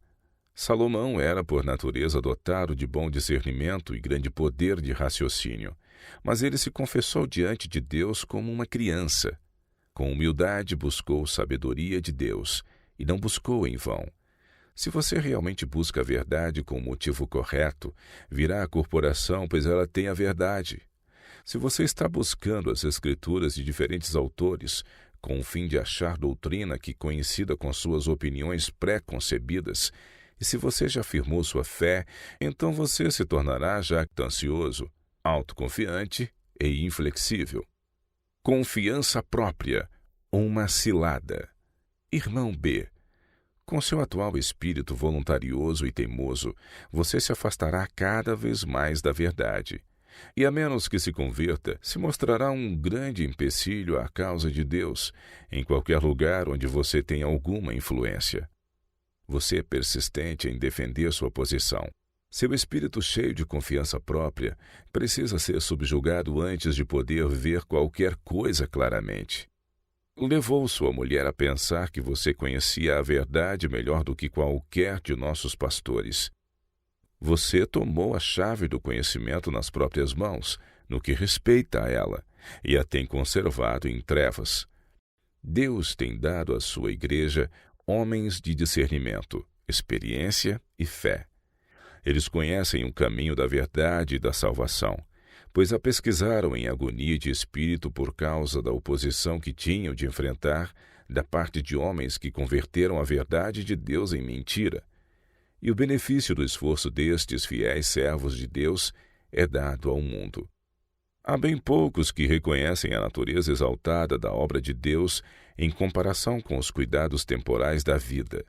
Salomão era, por natureza, dotado de bom discernimento e grande poder de raciocínio, mas ele se confessou diante de Deus como uma criança. Com humildade buscou sabedoria de Deus, e não buscou em vão. Se você realmente busca a verdade com o motivo correto, virá à corporação, pois ela tem a verdade. Se você está buscando as Escrituras de diferentes autores, com o fim de achar doutrina que coincida com suas opiniões pré-concebidas, e se você já afirmou sua fé, então você se tornará jactancioso, autoconfiante e inflexível. Confiança própria, uma cilada. Irmão B, Com seu atual espírito voluntarioso e teimoso, você se afastará cada vez mais da verdade. E a menos que se converta, se mostrará um grande empecilho à causa de Deus, em qualquer lugar onde você tenha alguma influência. Você é persistente em defender sua posição. Seu espírito cheio de confiança própria precisa ser subjugado antes de poder ver qualquer coisa claramente. Levou sua mulher a pensar que você conhecia a verdade melhor do que qualquer de nossos pastores. Você tomou a chave do conhecimento nas próprias mãos, no que respeita a ela, e a tem conservado em trevas. Deus tem dado à sua igreja homens de discernimento, experiência e fé. Eles conhecem o caminho da verdade e da salvação, pois a pesquisaram em agonia de espírito por causa da oposição que tinham de enfrentar da parte de homens que converteram a verdade de Deus em mentira. E o benefício do esforço destes fiéis servos de Deus é dado ao mundo. Há bem poucos que reconhecem a natureza exaltada da obra de Deus em comparação com os cuidados temporais da vida.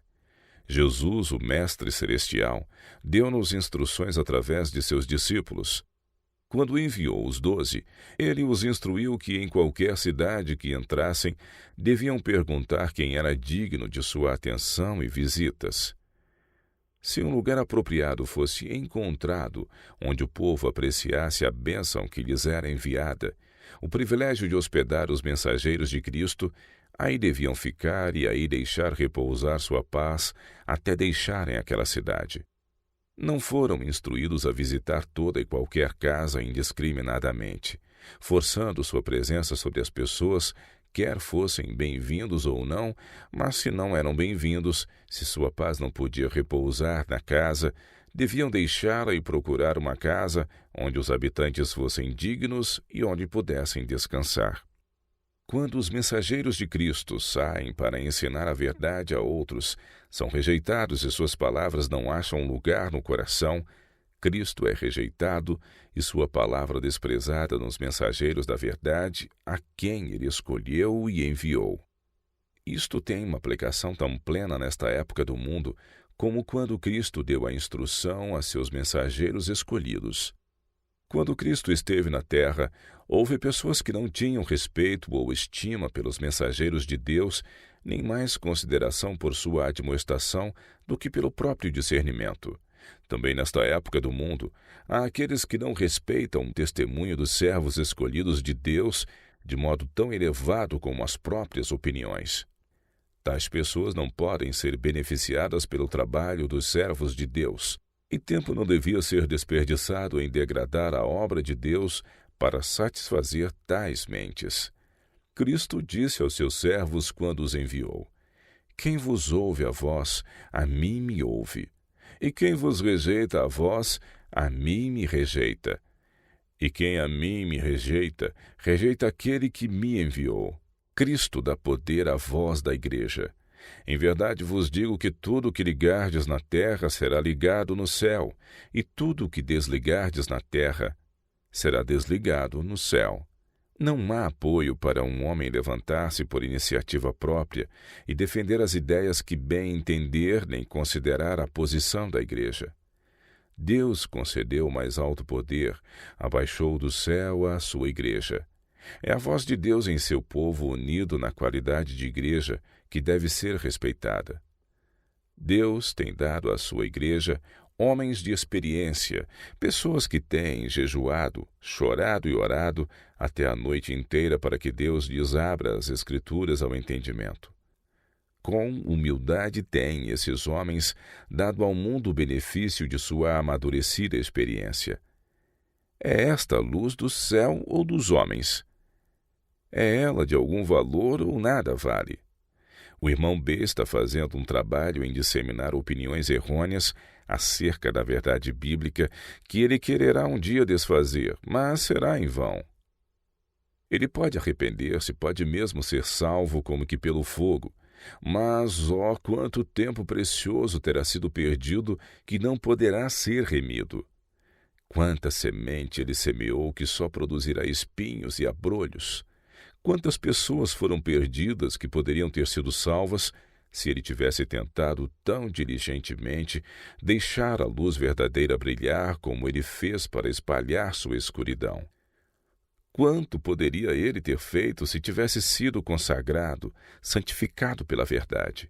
Jesus, o Mestre Celestial, deu-nos instruções através de seus discípulos. Quando enviou os 12, ele os instruiu que em qualquer cidade que entrassem, deviam perguntar quem era digno de sua atenção e visitas. Se um lugar apropriado fosse encontrado, onde o povo apreciasse a bênção que lhes era enviada, o privilégio de hospedar os mensageiros de Cristo, aí deviam ficar e aí deixar repousar sua paz até deixarem aquela cidade. Não foram instruídos a visitar toda e qualquer casa indiscriminadamente, forçando sua presença sobre as pessoas, quer fossem bem-vindos ou não, mas se não eram bem-vindos, se sua paz não podia repousar na casa, deviam deixá-la e procurar uma casa onde os habitantes fossem dignos e onde pudessem descansar. Quando os mensageiros de Cristo saem para ensinar a verdade a outros, são rejeitados e suas palavras não acham lugar no coração, Cristo é rejeitado e sua palavra desprezada nos mensageiros da verdade, a quem ele escolheu e enviou. Isto tem uma aplicação tão plena nesta época do mundo, como quando Cristo deu a instrução a seus mensageiros escolhidos. Quando Cristo esteve na terra, houve pessoas que não tinham respeito ou estima pelos mensageiros de Deus, nem mais consideração por sua admoestação do que pelo próprio discernimento. Também nesta época do mundo, há aqueles que não respeitam o testemunho dos servos escolhidos de Deus de modo tão elevado como as próprias opiniões. Tais pessoas não podem ser beneficiadas pelo trabalho dos servos de Deus, e tempo não devia ser desperdiçado em degradar a obra de Deus para satisfazer tais mentes. Cristo disse aos seus servos quando os enviou: Quem vos ouve a vós, a mim me ouve. E quem vos rejeita a vós, a mim me rejeita. E quem a mim me rejeita, rejeita aquele que me enviou. Cristo dá poder à voz da igreja. Em verdade vos digo que tudo o que ligardes na terra será ligado no céu, e tudo o que desligardes na terra será desligado no céu. Não há apoio para um homem levantar-se por iniciativa própria e defender as ideias que bem entender nem considerar a posição da igreja. Deus concedeu o mais alto poder, abaixou do céu a sua igreja. É a voz de Deus em seu povo unido na qualidade de igreja que deve ser respeitada. Deus tem dado à sua igreja homens de experiência, pessoas que têm jejuado, chorado e orado até a noite inteira para que Deus lhes abra as Escrituras ao entendimento. Com humildade têm esses homens dado ao mundo o benefício de sua amadurecida experiência. É esta a luz do céu ou dos homens? É ela de algum valor ou nada vale? O irmão B está fazendo um trabalho em disseminar opiniões errôneas acerca da verdade bíblica que ele quererá um dia desfazer, mas será em vão. Ele pode arrepender-se, pode mesmo ser salvo como que pelo fogo, mas, ó, quanto tempo precioso terá sido perdido que não poderá ser remido. Quanta semente ele semeou que só produzirá espinhos e abrolhos. Quantas pessoas foram perdidas que poderiam ter sido salvas, Se ele tivesse tentado tão diligentemente deixar a luz verdadeira brilhar como ele fez para espalhar sua escuridão. Quanto poderia ele ter feito se tivesse sido consagrado, santificado pela verdade?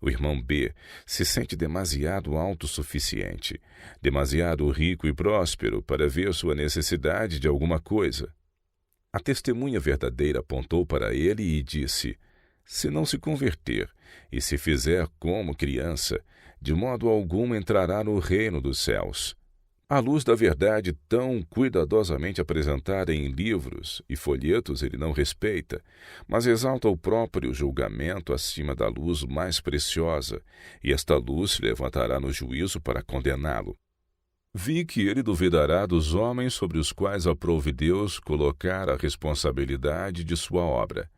O irmão B se sente demasiado autossuficiente, demasiado rico e próspero para ver sua necessidade de alguma coisa. A testemunha verdadeira apontou para ele e disse: se não se converter e se fizer como criança, de modo algum entrará no reino dos céus. A luz da verdade tão cuidadosamente apresentada em livros e folhetos ele não respeita, mas exalta o próprio julgamento acima da luz mais preciosa, e esta luz se levantará no juízo para condená-lo. Vi que ele duvidará dos homens sobre os quais aprove Deus colocar a responsabilidade de sua obra.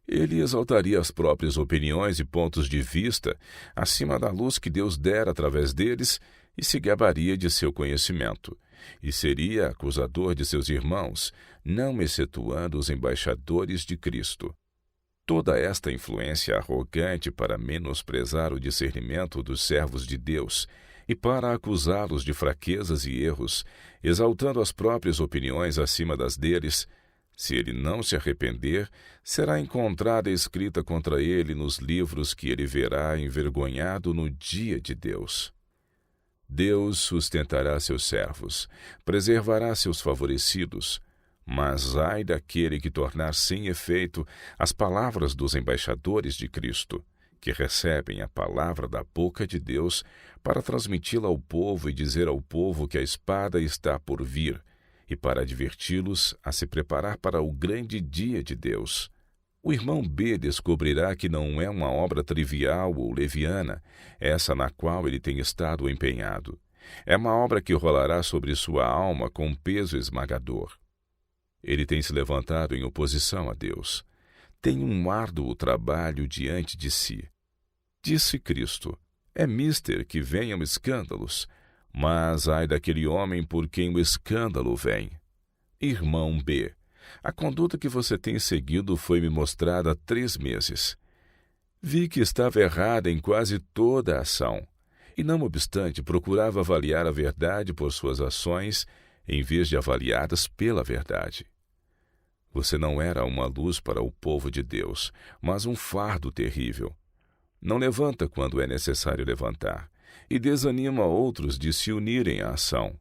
Ele exaltaria as próprias opiniões e pontos de vista acima da luz que Deus dera através deles e se gabaria de seu conhecimento, e seria acusador de seus irmãos, não excetuando os embaixadores de Cristo. Toda esta influência arrogante para menosprezar o discernimento dos servos de Deus e para acusá-los de fraquezas e erros, exaltando as próprias opiniões acima das deles, se ele não se arrepender, será encontrada escrita contra ele nos livros que ele verá envergonhado no dia de Deus. Deus sustentará seus servos, preservará seus favorecidos, mas ai daquele que tornar sem efeito as palavras dos embaixadores de Cristo, que recebem a palavra da boca de Deus para transmiti-la ao povo e dizer ao povo que a espada está por vir, e para adverti-los a se preparar para o grande dia de Deus. O irmão B descobrirá que não é uma obra trivial ou leviana, essa na qual ele tem estado empenhado. É uma obra que rolará sobre sua alma com peso esmagador. Ele tem se levantado em oposição a Deus. Tem um árduo trabalho diante de si. Disse Cristo: é mister que venham escândalos, mas ai daquele homem por quem o escândalo vem. Irmão B, a conduta que você tem seguido foi-me mostrada há 3 meses. Vi que estava errada em quase toda a ação, e não obstante procurava avaliar a verdade por suas ações, em vez de avaliadas pela verdade. Você não era uma luz para o povo de Deus, mas um fardo terrível. Não levanta quando é necessário levantar, e desanima outros de se unirem à ação.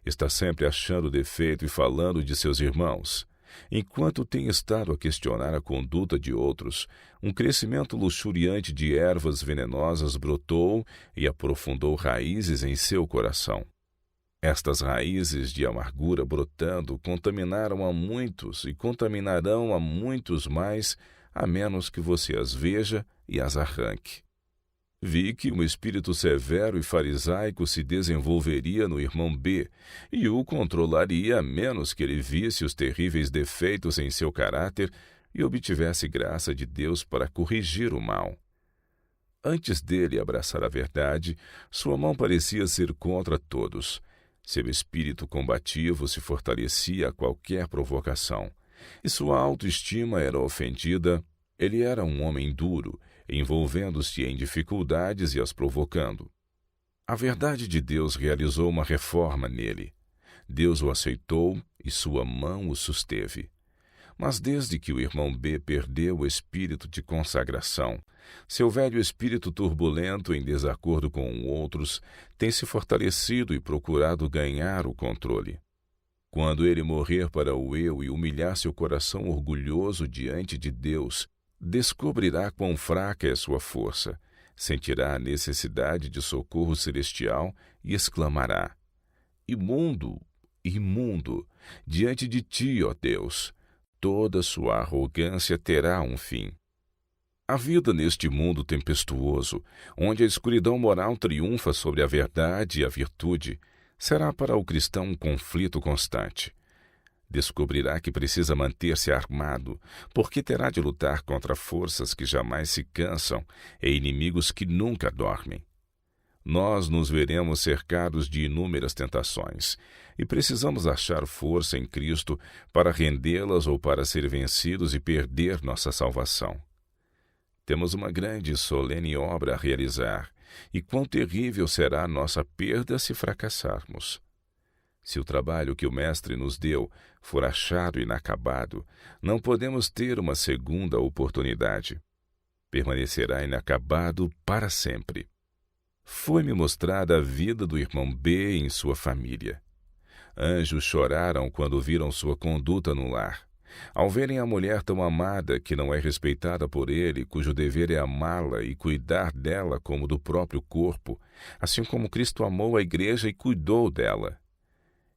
Está sempre achando defeito e falando de seus irmãos. Enquanto tem estado a questionar a conduta de outros, um crescimento luxuriante de ervas venenosas brotou e aprofundou raízes em seu coração. Estas raízes de amargura brotando contaminaram a muitos e contaminarão a muitos mais, a menos que você as veja e as arranque. Vi que um espírito severo e farisaico se desenvolveria no irmão B e o controlaria a menos que ele visse os terríveis defeitos em seu caráter e obtivesse graça de Deus para corrigir o mal. Antes dele abraçar a verdade, sua mão parecia ser contra todos. Seu espírito combativo se fortalecia a qualquer provocação, e sua autoestima era ofendida. Ele era um homem duro, envolvendo-se em dificuldades e as provocando. A verdade de Deus realizou uma reforma nele. Deus o aceitou e sua mão o susteve. Mas desde que o irmão B perdeu o espírito de consagração, seu velho espírito turbulento em desacordo com outros tem se fortalecido e procurado ganhar o controle. Quando ele morrer para o eu e humilhar seu coração orgulhoso diante de Deus, descobrirá quão fraca é sua força, sentirá a necessidade de socorro celestial e exclamará: imundo, imundo, diante de ti, ó Deus, toda sua arrogância terá um fim. A vida neste mundo tempestuoso, onde a escuridão moral triunfa sobre a verdade e a virtude, será para o cristão um conflito constante. Descobrirá que precisa manter-se armado, porque terá de lutar contra forças que jamais se cansam e inimigos que nunca dormem. Nós nos veremos cercados de inúmeras tentações, e precisamos achar força em Cristo para rendê-las ou para ser vencidos e perder nossa salvação. Temos uma grande e solene obra a realizar, e quão terrível será a nossa perda se fracassarmos. Se o trabalho que o Mestre nos deu for achado inacabado, não podemos ter uma segunda oportunidade. Permanecerá inacabado para sempre. Foi-me mostrada a vida do irmão B em sua família. Anjos choraram quando viram sua conduta no lar. Ao verem a mulher tão amada que não é respeitada por ele, cujo dever é amá-la e cuidar dela como do próprio corpo, assim como Cristo amou a igreja e cuidou dela.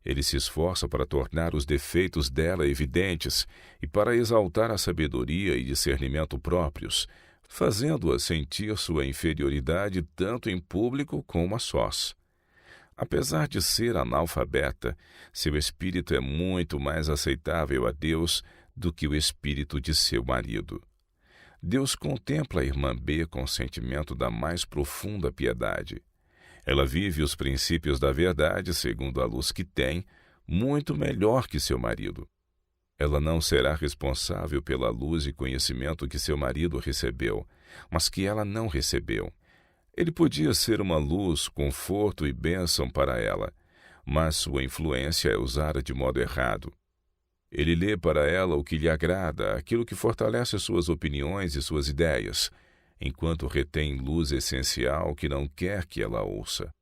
Ele se esforça para tornar os defeitos dela evidentes e para exaltar a sabedoria e discernimento próprios, fazendo-a sentir sua inferioridade tanto em público como a sós. Apesar de ser analfabeta, seu espírito é muito mais aceitável a Deus do que o espírito de seu marido. Deus contempla a irmã B com sentimento da mais profunda piedade. Ela vive os princípios da verdade, segundo a luz que tem, muito melhor que seu marido. Ela não será responsável pela luz e conhecimento que seu marido recebeu, mas que ela não recebeu. Ele podia ser uma luz, conforto e bênção para ela, mas sua influência é usada de modo errado. Ele lê para ela o que lhe agrada, aquilo que fortalece suas opiniões e suas ideias, enquanto retém luz essencial que não quer que ela ouça.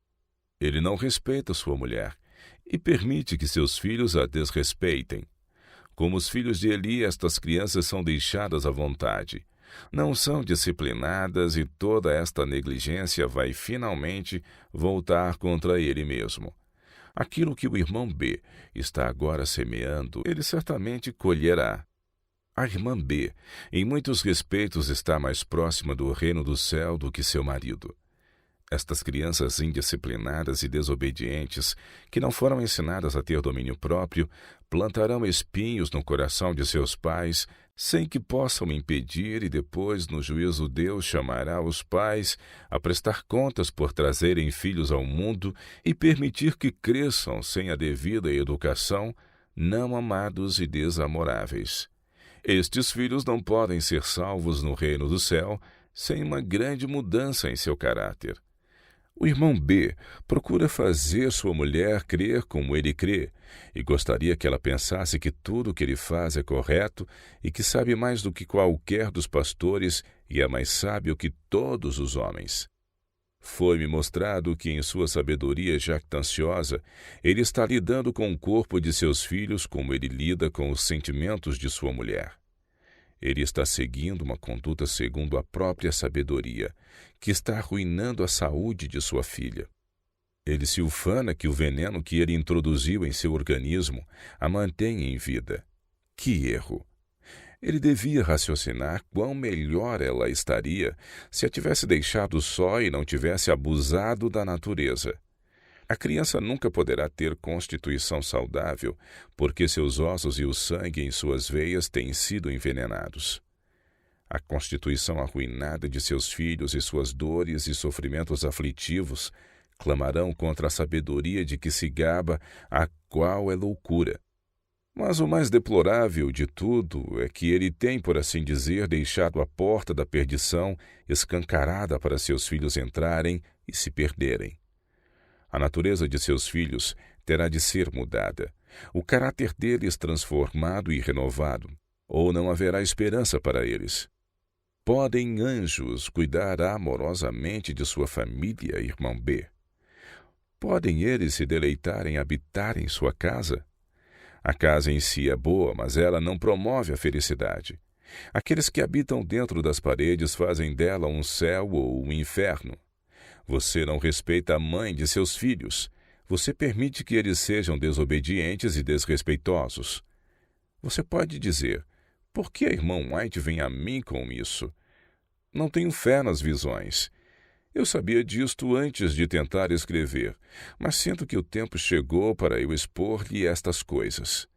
Ele não respeita sua mulher e permite que seus filhos a desrespeitem. Como os filhos de Eli, estas crianças são deixadas à vontade. Não são disciplinadas e toda esta negligência vai finalmente voltar contra ele mesmo. Aquilo que o irmão B está agora semeando, ele certamente colherá. A irmã B, em muitos respeitos, está mais próxima do reino do céu do que seu marido. Estas crianças indisciplinadas e desobedientes, que não foram ensinadas a ter domínio próprio, plantarão espinhos no coração de seus pais, sem que possam impedir, e depois, no juízo, Deus chamará os pais a prestar contas por trazerem filhos ao mundo e permitir que cresçam sem a devida educação, não amados e desamoráveis. Estes filhos não podem ser salvos no reino do céu sem uma grande mudança em seu caráter. O irmão B procura fazer sua mulher crer como ele crê e gostaria que ela pensasse que tudo o que ele faz é correto e que sabe mais do que qualquer dos pastores e é mais sábio que todos os homens. Foi-me mostrado que, em sua sabedoria jactanciosa, ele está lidando com o corpo de seus filhos como ele lida com os sentimentos de sua mulher. Ele está seguindo uma conduta segundo a própria sabedoria, que está arruinando a saúde de sua filha. Ele se ufana que o veneno que ele introduziu em seu organismo a mantém em vida. Que erro! Ele devia raciocinar quão melhor ela estaria se a tivesse deixado só e não tivesse abusado da natureza. A criança nunca poderá ter constituição saudável, porque seus ossos e o sangue em suas veias têm sido envenenados. A constituição arruinada de seus filhos e suas dores e sofrimentos aflitivos clamarão contra a sabedoria de que se gaba, a qual é loucura. Mas o mais deplorável de tudo é que ele tem, por assim dizer, deixado a porta da perdição escancarada para seus filhos entrarem e se perderem. A natureza de seus filhos terá de ser mudada, o caráter deles transformado e renovado, ou não haverá esperança para eles. Podem anjos cuidar amorosamente de sua família, irmão B? Podem eles se deleitar em habitar em sua casa? A casa em si é boa, mas ela não promove a felicidade. Aqueles que habitam dentro das paredes fazem dela um céu ou um inferno. Você não respeita a mãe de seus filhos. Você permite que eles sejam desobedientes e desrespeitosos. Você pode dizer, por que a irmã White vem a mim com isso? Não tenho fé nas visões. Eu sabia disto antes de tentar escrever, mas sinto que o tempo chegou para eu expor-lhe estas coisas.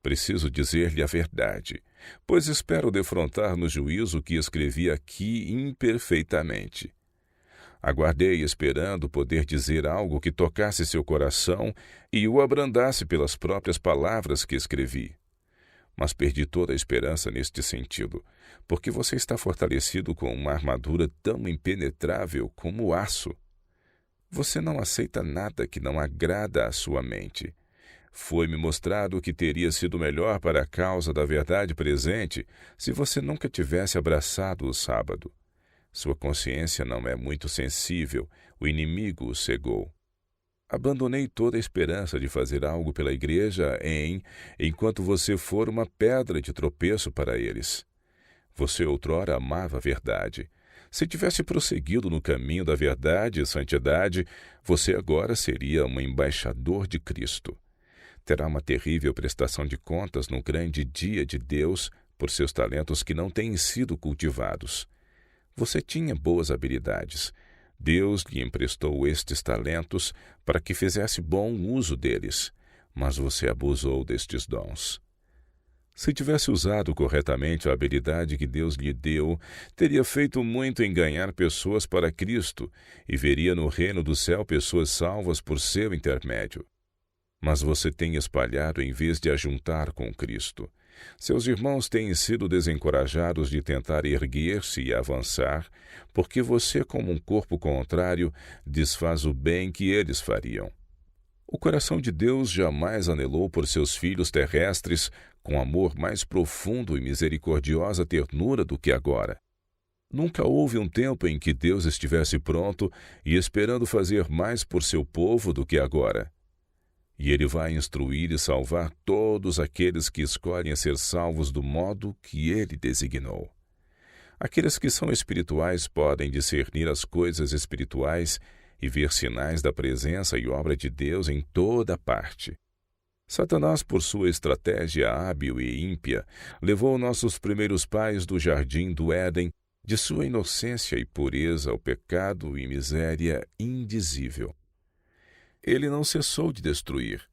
Preciso dizer-lhe a verdade, pois espero defrontar no juízo que escrevi aqui imperfeitamente. Aguardei esperando poder dizer algo que tocasse seu coração e o abrandasse pelas próprias palavras que escrevi. Mas perdi toda a esperança neste sentido, porque você está fortalecido com uma armadura tão impenetrável como o aço. Você não aceita nada que não agrada à sua mente. Foi-me mostrado que teria sido melhor para a causa da verdade presente se você nunca tivesse abraçado o sábado. Sua consciência não é muito sensível, o inimigo o cegou. Abandonei toda a esperança de fazer algo pela igreja enquanto você for uma pedra de tropeço para eles. Você outrora amava a verdade. Se tivesse prosseguido no caminho da verdade e santidade, você agora seria um embaixador de Cristo. Terá uma terrível prestação de contas no grande dia de Deus por seus talentos que não têm sido cultivados. Você tinha boas habilidades. Deus lhe emprestou estes talentos para que fizesse bom uso deles, mas você abusou destes dons. Se tivesse usado corretamente a habilidade que Deus lhe deu, teria feito muito em ganhar pessoas para Cristo e veria no reino do céu pessoas salvas por seu intermédio. Mas você tem espalhado em vez de ajuntar com Cristo. Seus irmãos têm sido desencorajados de tentar erguer-se e avançar, porque você, como um corpo contrário, desfaz o bem que eles fariam. O coração de Deus jamais anelou por seus filhos terrestres com amor mais profundo e misericordiosa ternura do que agora. Nunca houve um tempo em que Deus estivesse pronto e esperando fazer mais por seu povo do que agora. E Ele vai instruir e salvar todos aqueles que escolhem ser salvos do modo que Ele designou. Aqueles que são espirituais podem discernir as coisas espirituais e ver sinais da presença e obra de Deus em toda parte. Satanás, por sua estratégia hábil e ímpia, levou nossos primeiros pais do jardim do Éden, de sua inocência e pureza ao pecado e miséria indizível. Ele não cessou de destruir.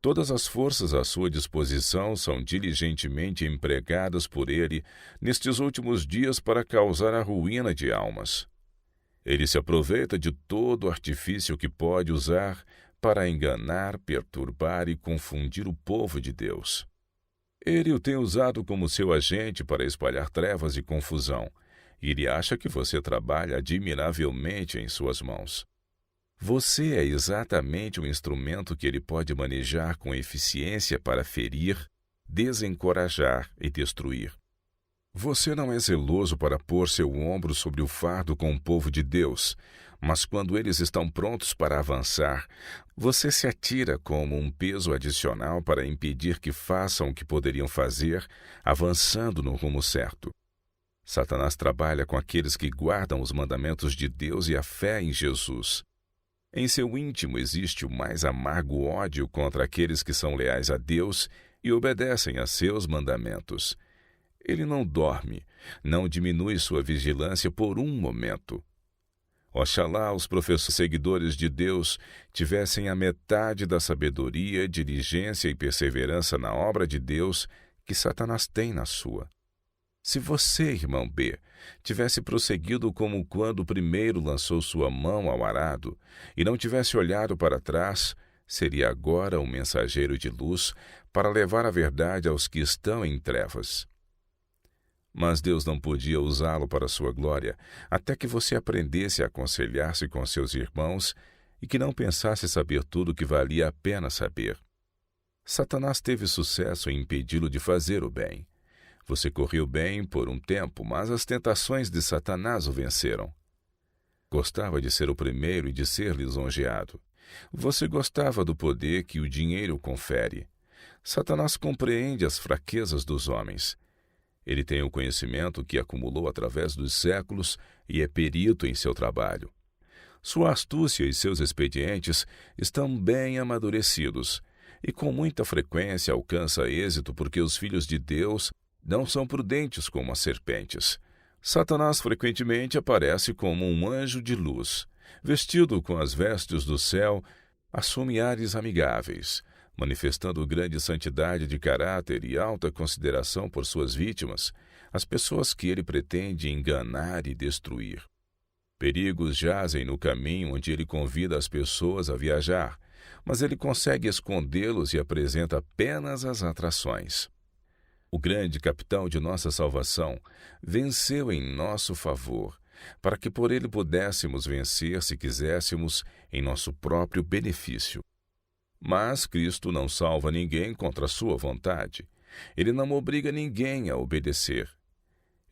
Todas as forças à sua disposição são diligentemente empregadas por ele nestes últimos dias para causar a ruína de almas. Ele se aproveita de todo artifício que pode usar para enganar, perturbar e confundir o povo de Deus. Ele o tem usado como seu agente para espalhar trevas e confusão, e ele acha que você trabalha admiravelmente em suas mãos. Você é exatamente o instrumento que ele pode manejar com eficiência para ferir, desencorajar e destruir. Você não é zeloso para pôr seu ombro sobre o fardo com o povo de Deus, mas quando eles estão prontos para avançar, você se atira como um peso adicional para impedir que façam o que poderiam fazer, avançando no rumo certo. Satanás trabalha com aqueles que guardam os mandamentos de Deus e a fé em Jesus. Em seu íntimo existe o mais amargo ódio contra aqueles que são leais a Deus e obedecem a seus mandamentos. Ele não dorme, não diminui sua vigilância por um momento. Oxalá os professos seguidores de Deus tivessem a metade da sabedoria, diligência e perseverança na obra de Deus que Satanás tem na sua. Se você, irmão B, tivesse prosseguido como quando primeiro lançou sua mão ao arado e não tivesse olhado para trás, seria agora um mensageiro de luz para levar a verdade aos que estão em trevas. Mas Deus não podia usá-lo para sua glória até que você aprendesse a aconselhar-se com seus irmãos e que não pensasse saber tudo o que valia a pena saber. Satanás teve sucesso em impedi-lo de fazer o bem. Você correu bem por um tempo, mas as tentações de Satanás o venceram. Gostava de ser o primeiro e de ser lisonjeado. Você gostava do poder que o dinheiro confere. Satanás compreende as fraquezas dos homens. Ele tem o conhecimento que acumulou através dos séculos e é perito em seu trabalho. Sua astúcia e seus expedientes estão bem amadurecidos e com muita frequência alcança êxito porque os filhos de Deus não são prudentes como as serpentes. Satanás frequentemente aparece como um anjo de luz. Vestido com as vestes do céu, assume ares amigáveis, manifestando grande santidade de caráter e alta consideração por suas vítimas, as pessoas que ele pretende enganar e destruir. Perigos jazem no caminho onde ele convida as pessoas a viajar, mas ele consegue escondê-los e apresenta apenas as atrações. O grande capitão de nossa salvação venceu em nosso favor, para que por ele pudéssemos vencer, se quiséssemos, em nosso próprio benefício. Mas Cristo não salva ninguém contra a sua vontade. Ele não obriga ninguém a obedecer.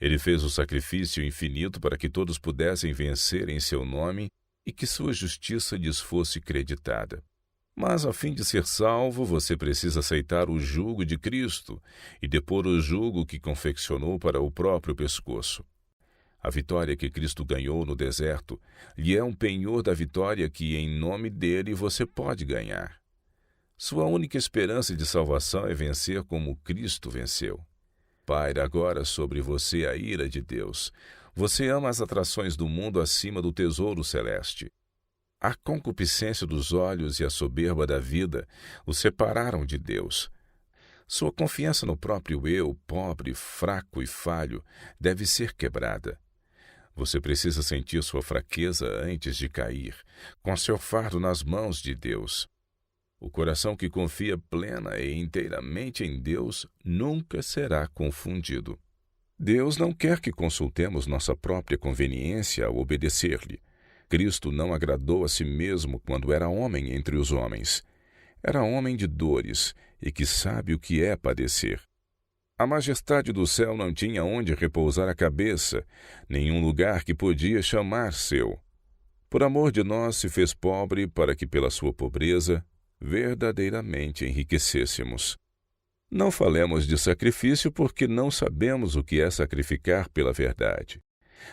Ele fez o sacrifício infinito para que todos pudessem vencer em seu nome e que sua justiça lhes fosse creditada. Mas, a fim de ser salvo, você precisa aceitar o jugo de Cristo e depor o jugo que confeccionou para o próprio pescoço. A vitória que Cristo ganhou no deserto lhe é um penhor da vitória que, em nome dele, você pode ganhar. Sua única esperança de salvação é vencer como Cristo venceu. Paira agora sobre você a ira de Deus. Você ama as atrações do mundo acima do tesouro celeste. A concupiscência dos olhos e a soberba da vida o separaram de Deus. Sua confiança no próprio eu, pobre, fraco e falho, deve ser quebrada. Você precisa sentir sua fraqueza antes de cair, com seu fardo nas mãos de Deus. O coração que confia plena e inteiramente em Deus nunca será confundido. Deus não quer que consultemos nossa própria conveniência ao obedecer-lhe. Cristo não agradou a si mesmo quando era homem entre os homens. Era homem de dores e que sabe o que é padecer. A majestade do céu não tinha onde repousar a cabeça, nenhum lugar que podia chamar seu. Por amor de nós se fez pobre para que pela sua pobreza verdadeiramente enriquecêssemos. Não falemos de sacrifício porque não sabemos o que é sacrificar pela verdade.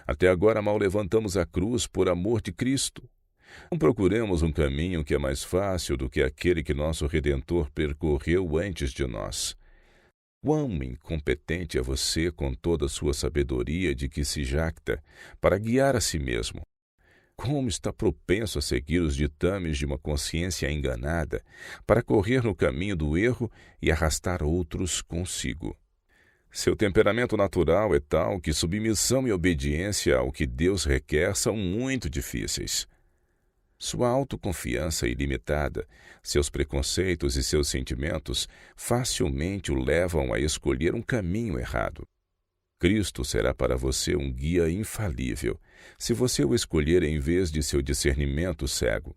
Até agora mal levantamos a cruz por amor de Cristo. Não procuremos um caminho que é mais fácil do que aquele que nosso Redentor percorreu antes de nós. Quão incompetente é você com toda a sua sabedoria de que se jacta para guiar a si mesmo. Como está propenso a seguir os ditames de uma consciência enganada para correr no caminho do erro e arrastar outros consigo. Seu temperamento natural é tal que submissão e obediência ao que Deus requer são muito difíceis. Sua autoconfiança ilimitada, seus preconceitos e seus sentimentos facilmente o levam a escolher um caminho errado. Cristo será para você um guia infalível, se você o escolher em vez de seu discernimento cego.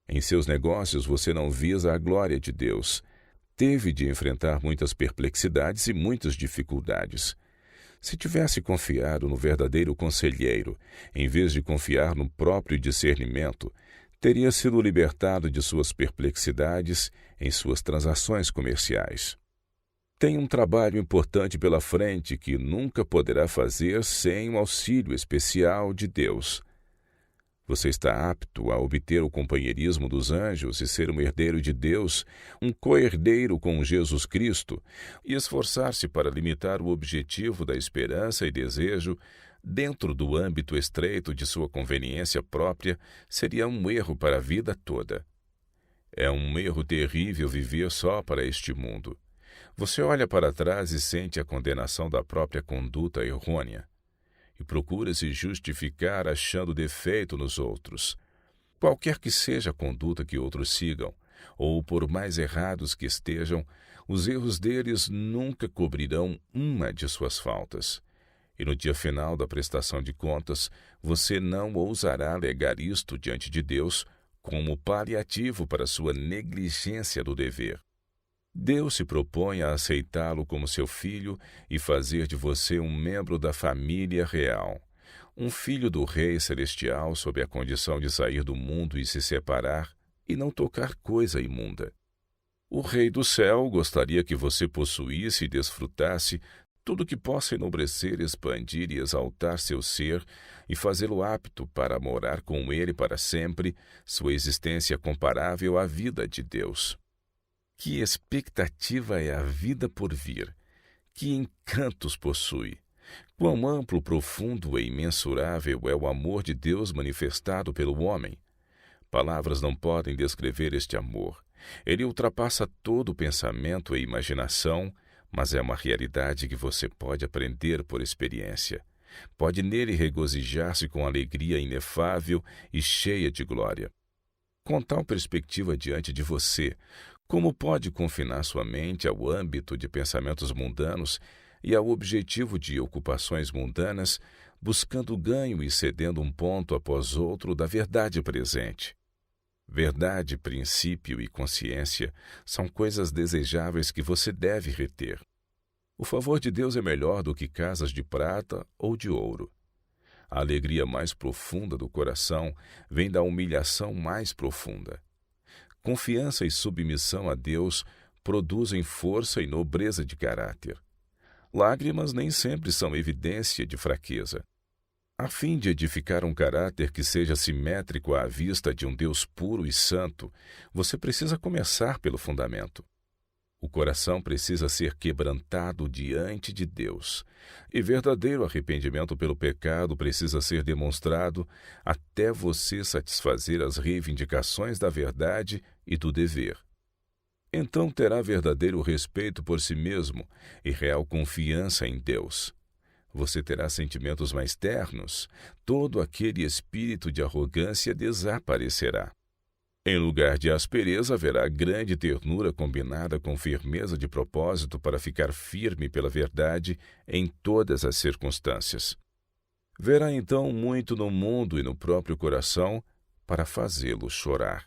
Em seus negócios você não visa a glória de Deus. Teve de enfrentar muitas perplexidades e muitas dificuldades. Se tivesse confiado no verdadeiro conselheiro, em vez de confiar no próprio discernimento, teria sido libertado de suas perplexidades em suas transações comerciais. Tem um trabalho importante pela frente que nunca poderá fazer sem o auxílio especial de Deus. Você está apto a obter o companheirismo dos anjos e ser um herdeiro de Deus, um co-herdeiro com Jesus Cristo, e esforçar-se para limitar o objetivo da esperança e desejo dentro do âmbito estreito de sua conveniência própria seria um erro para a vida toda. É um erro terrível viver só para este mundo. Você olha para trás e sente a condenação da própria conduta errônea. E procura se justificar achando defeito nos outros. Qualquer que seja a conduta que outros sigam, ou por mais errados que estejam, os erros deles nunca cobrirão uma de suas faltas. E no dia final da prestação de contas, você não ousará alegar isto diante de Deus como paliativo para sua negligência do dever. Deus se propõe a aceitá-lo como seu filho e fazer de você um membro da família real, um filho do Rei Celestial sob a condição de sair do mundo e se separar e não tocar coisa imunda. O Rei do Céu gostaria que você possuísse e desfrutasse tudo que possa enobrecer, expandir e exaltar seu ser e fazê-lo apto para morar com ele para sempre, sua existência comparável à vida de Deus. Que expectativa é a vida por vir? Que encantos possui? Quão amplo, profundo e imensurável é o amor de Deus manifestado pelo homem? Palavras não podem descrever este amor. Ele ultrapassa todo pensamento e imaginação, mas é uma realidade que você pode aprender por experiência. Pode nele regozijar-se com alegria inefável e cheia de glória. Com tal perspectiva diante de você, Como pode confinar sua mente ao âmbito de pensamentos mundanos e ao objetivo de ocupações mundanas, buscando ganho e cedendo um ponto após outro da verdade presente? Verdade, princípio e consciência são coisas desejáveis que você deve reter. O favor de Deus é melhor do que casas de prata ou de ouro. A alegria mais profunda do coração vem da humilhação mais profunda. Confiança e submissão a Deus produzem força e nobreza de caráter. Lágrimas nem sempre são evidência de fraqueza. A fim de edificar um caráter que seja simétrico à vista de um Deus puro e santo, você precisa começar pelo fundamento. O coração precisa ser quebrantado diante de Deus, e verdadeiro arrependimento pelo pecado precisa ser demonstrado até você satisfazer as reivindicações da verdade e do dever. Então terá verdadeiro respeito por si mesmo e real confiança em Deus. Você terá sentimentos mais ternos, todo aquele espírito de arrogância desaparecerá. Em lugar de aspereza, haverá grande ternura combinada com firmeza de propósito para ficar firme pela verdade em todas as circunstâncias. Verá então muito no mundo e no próprio coração para fazê-lo chorar.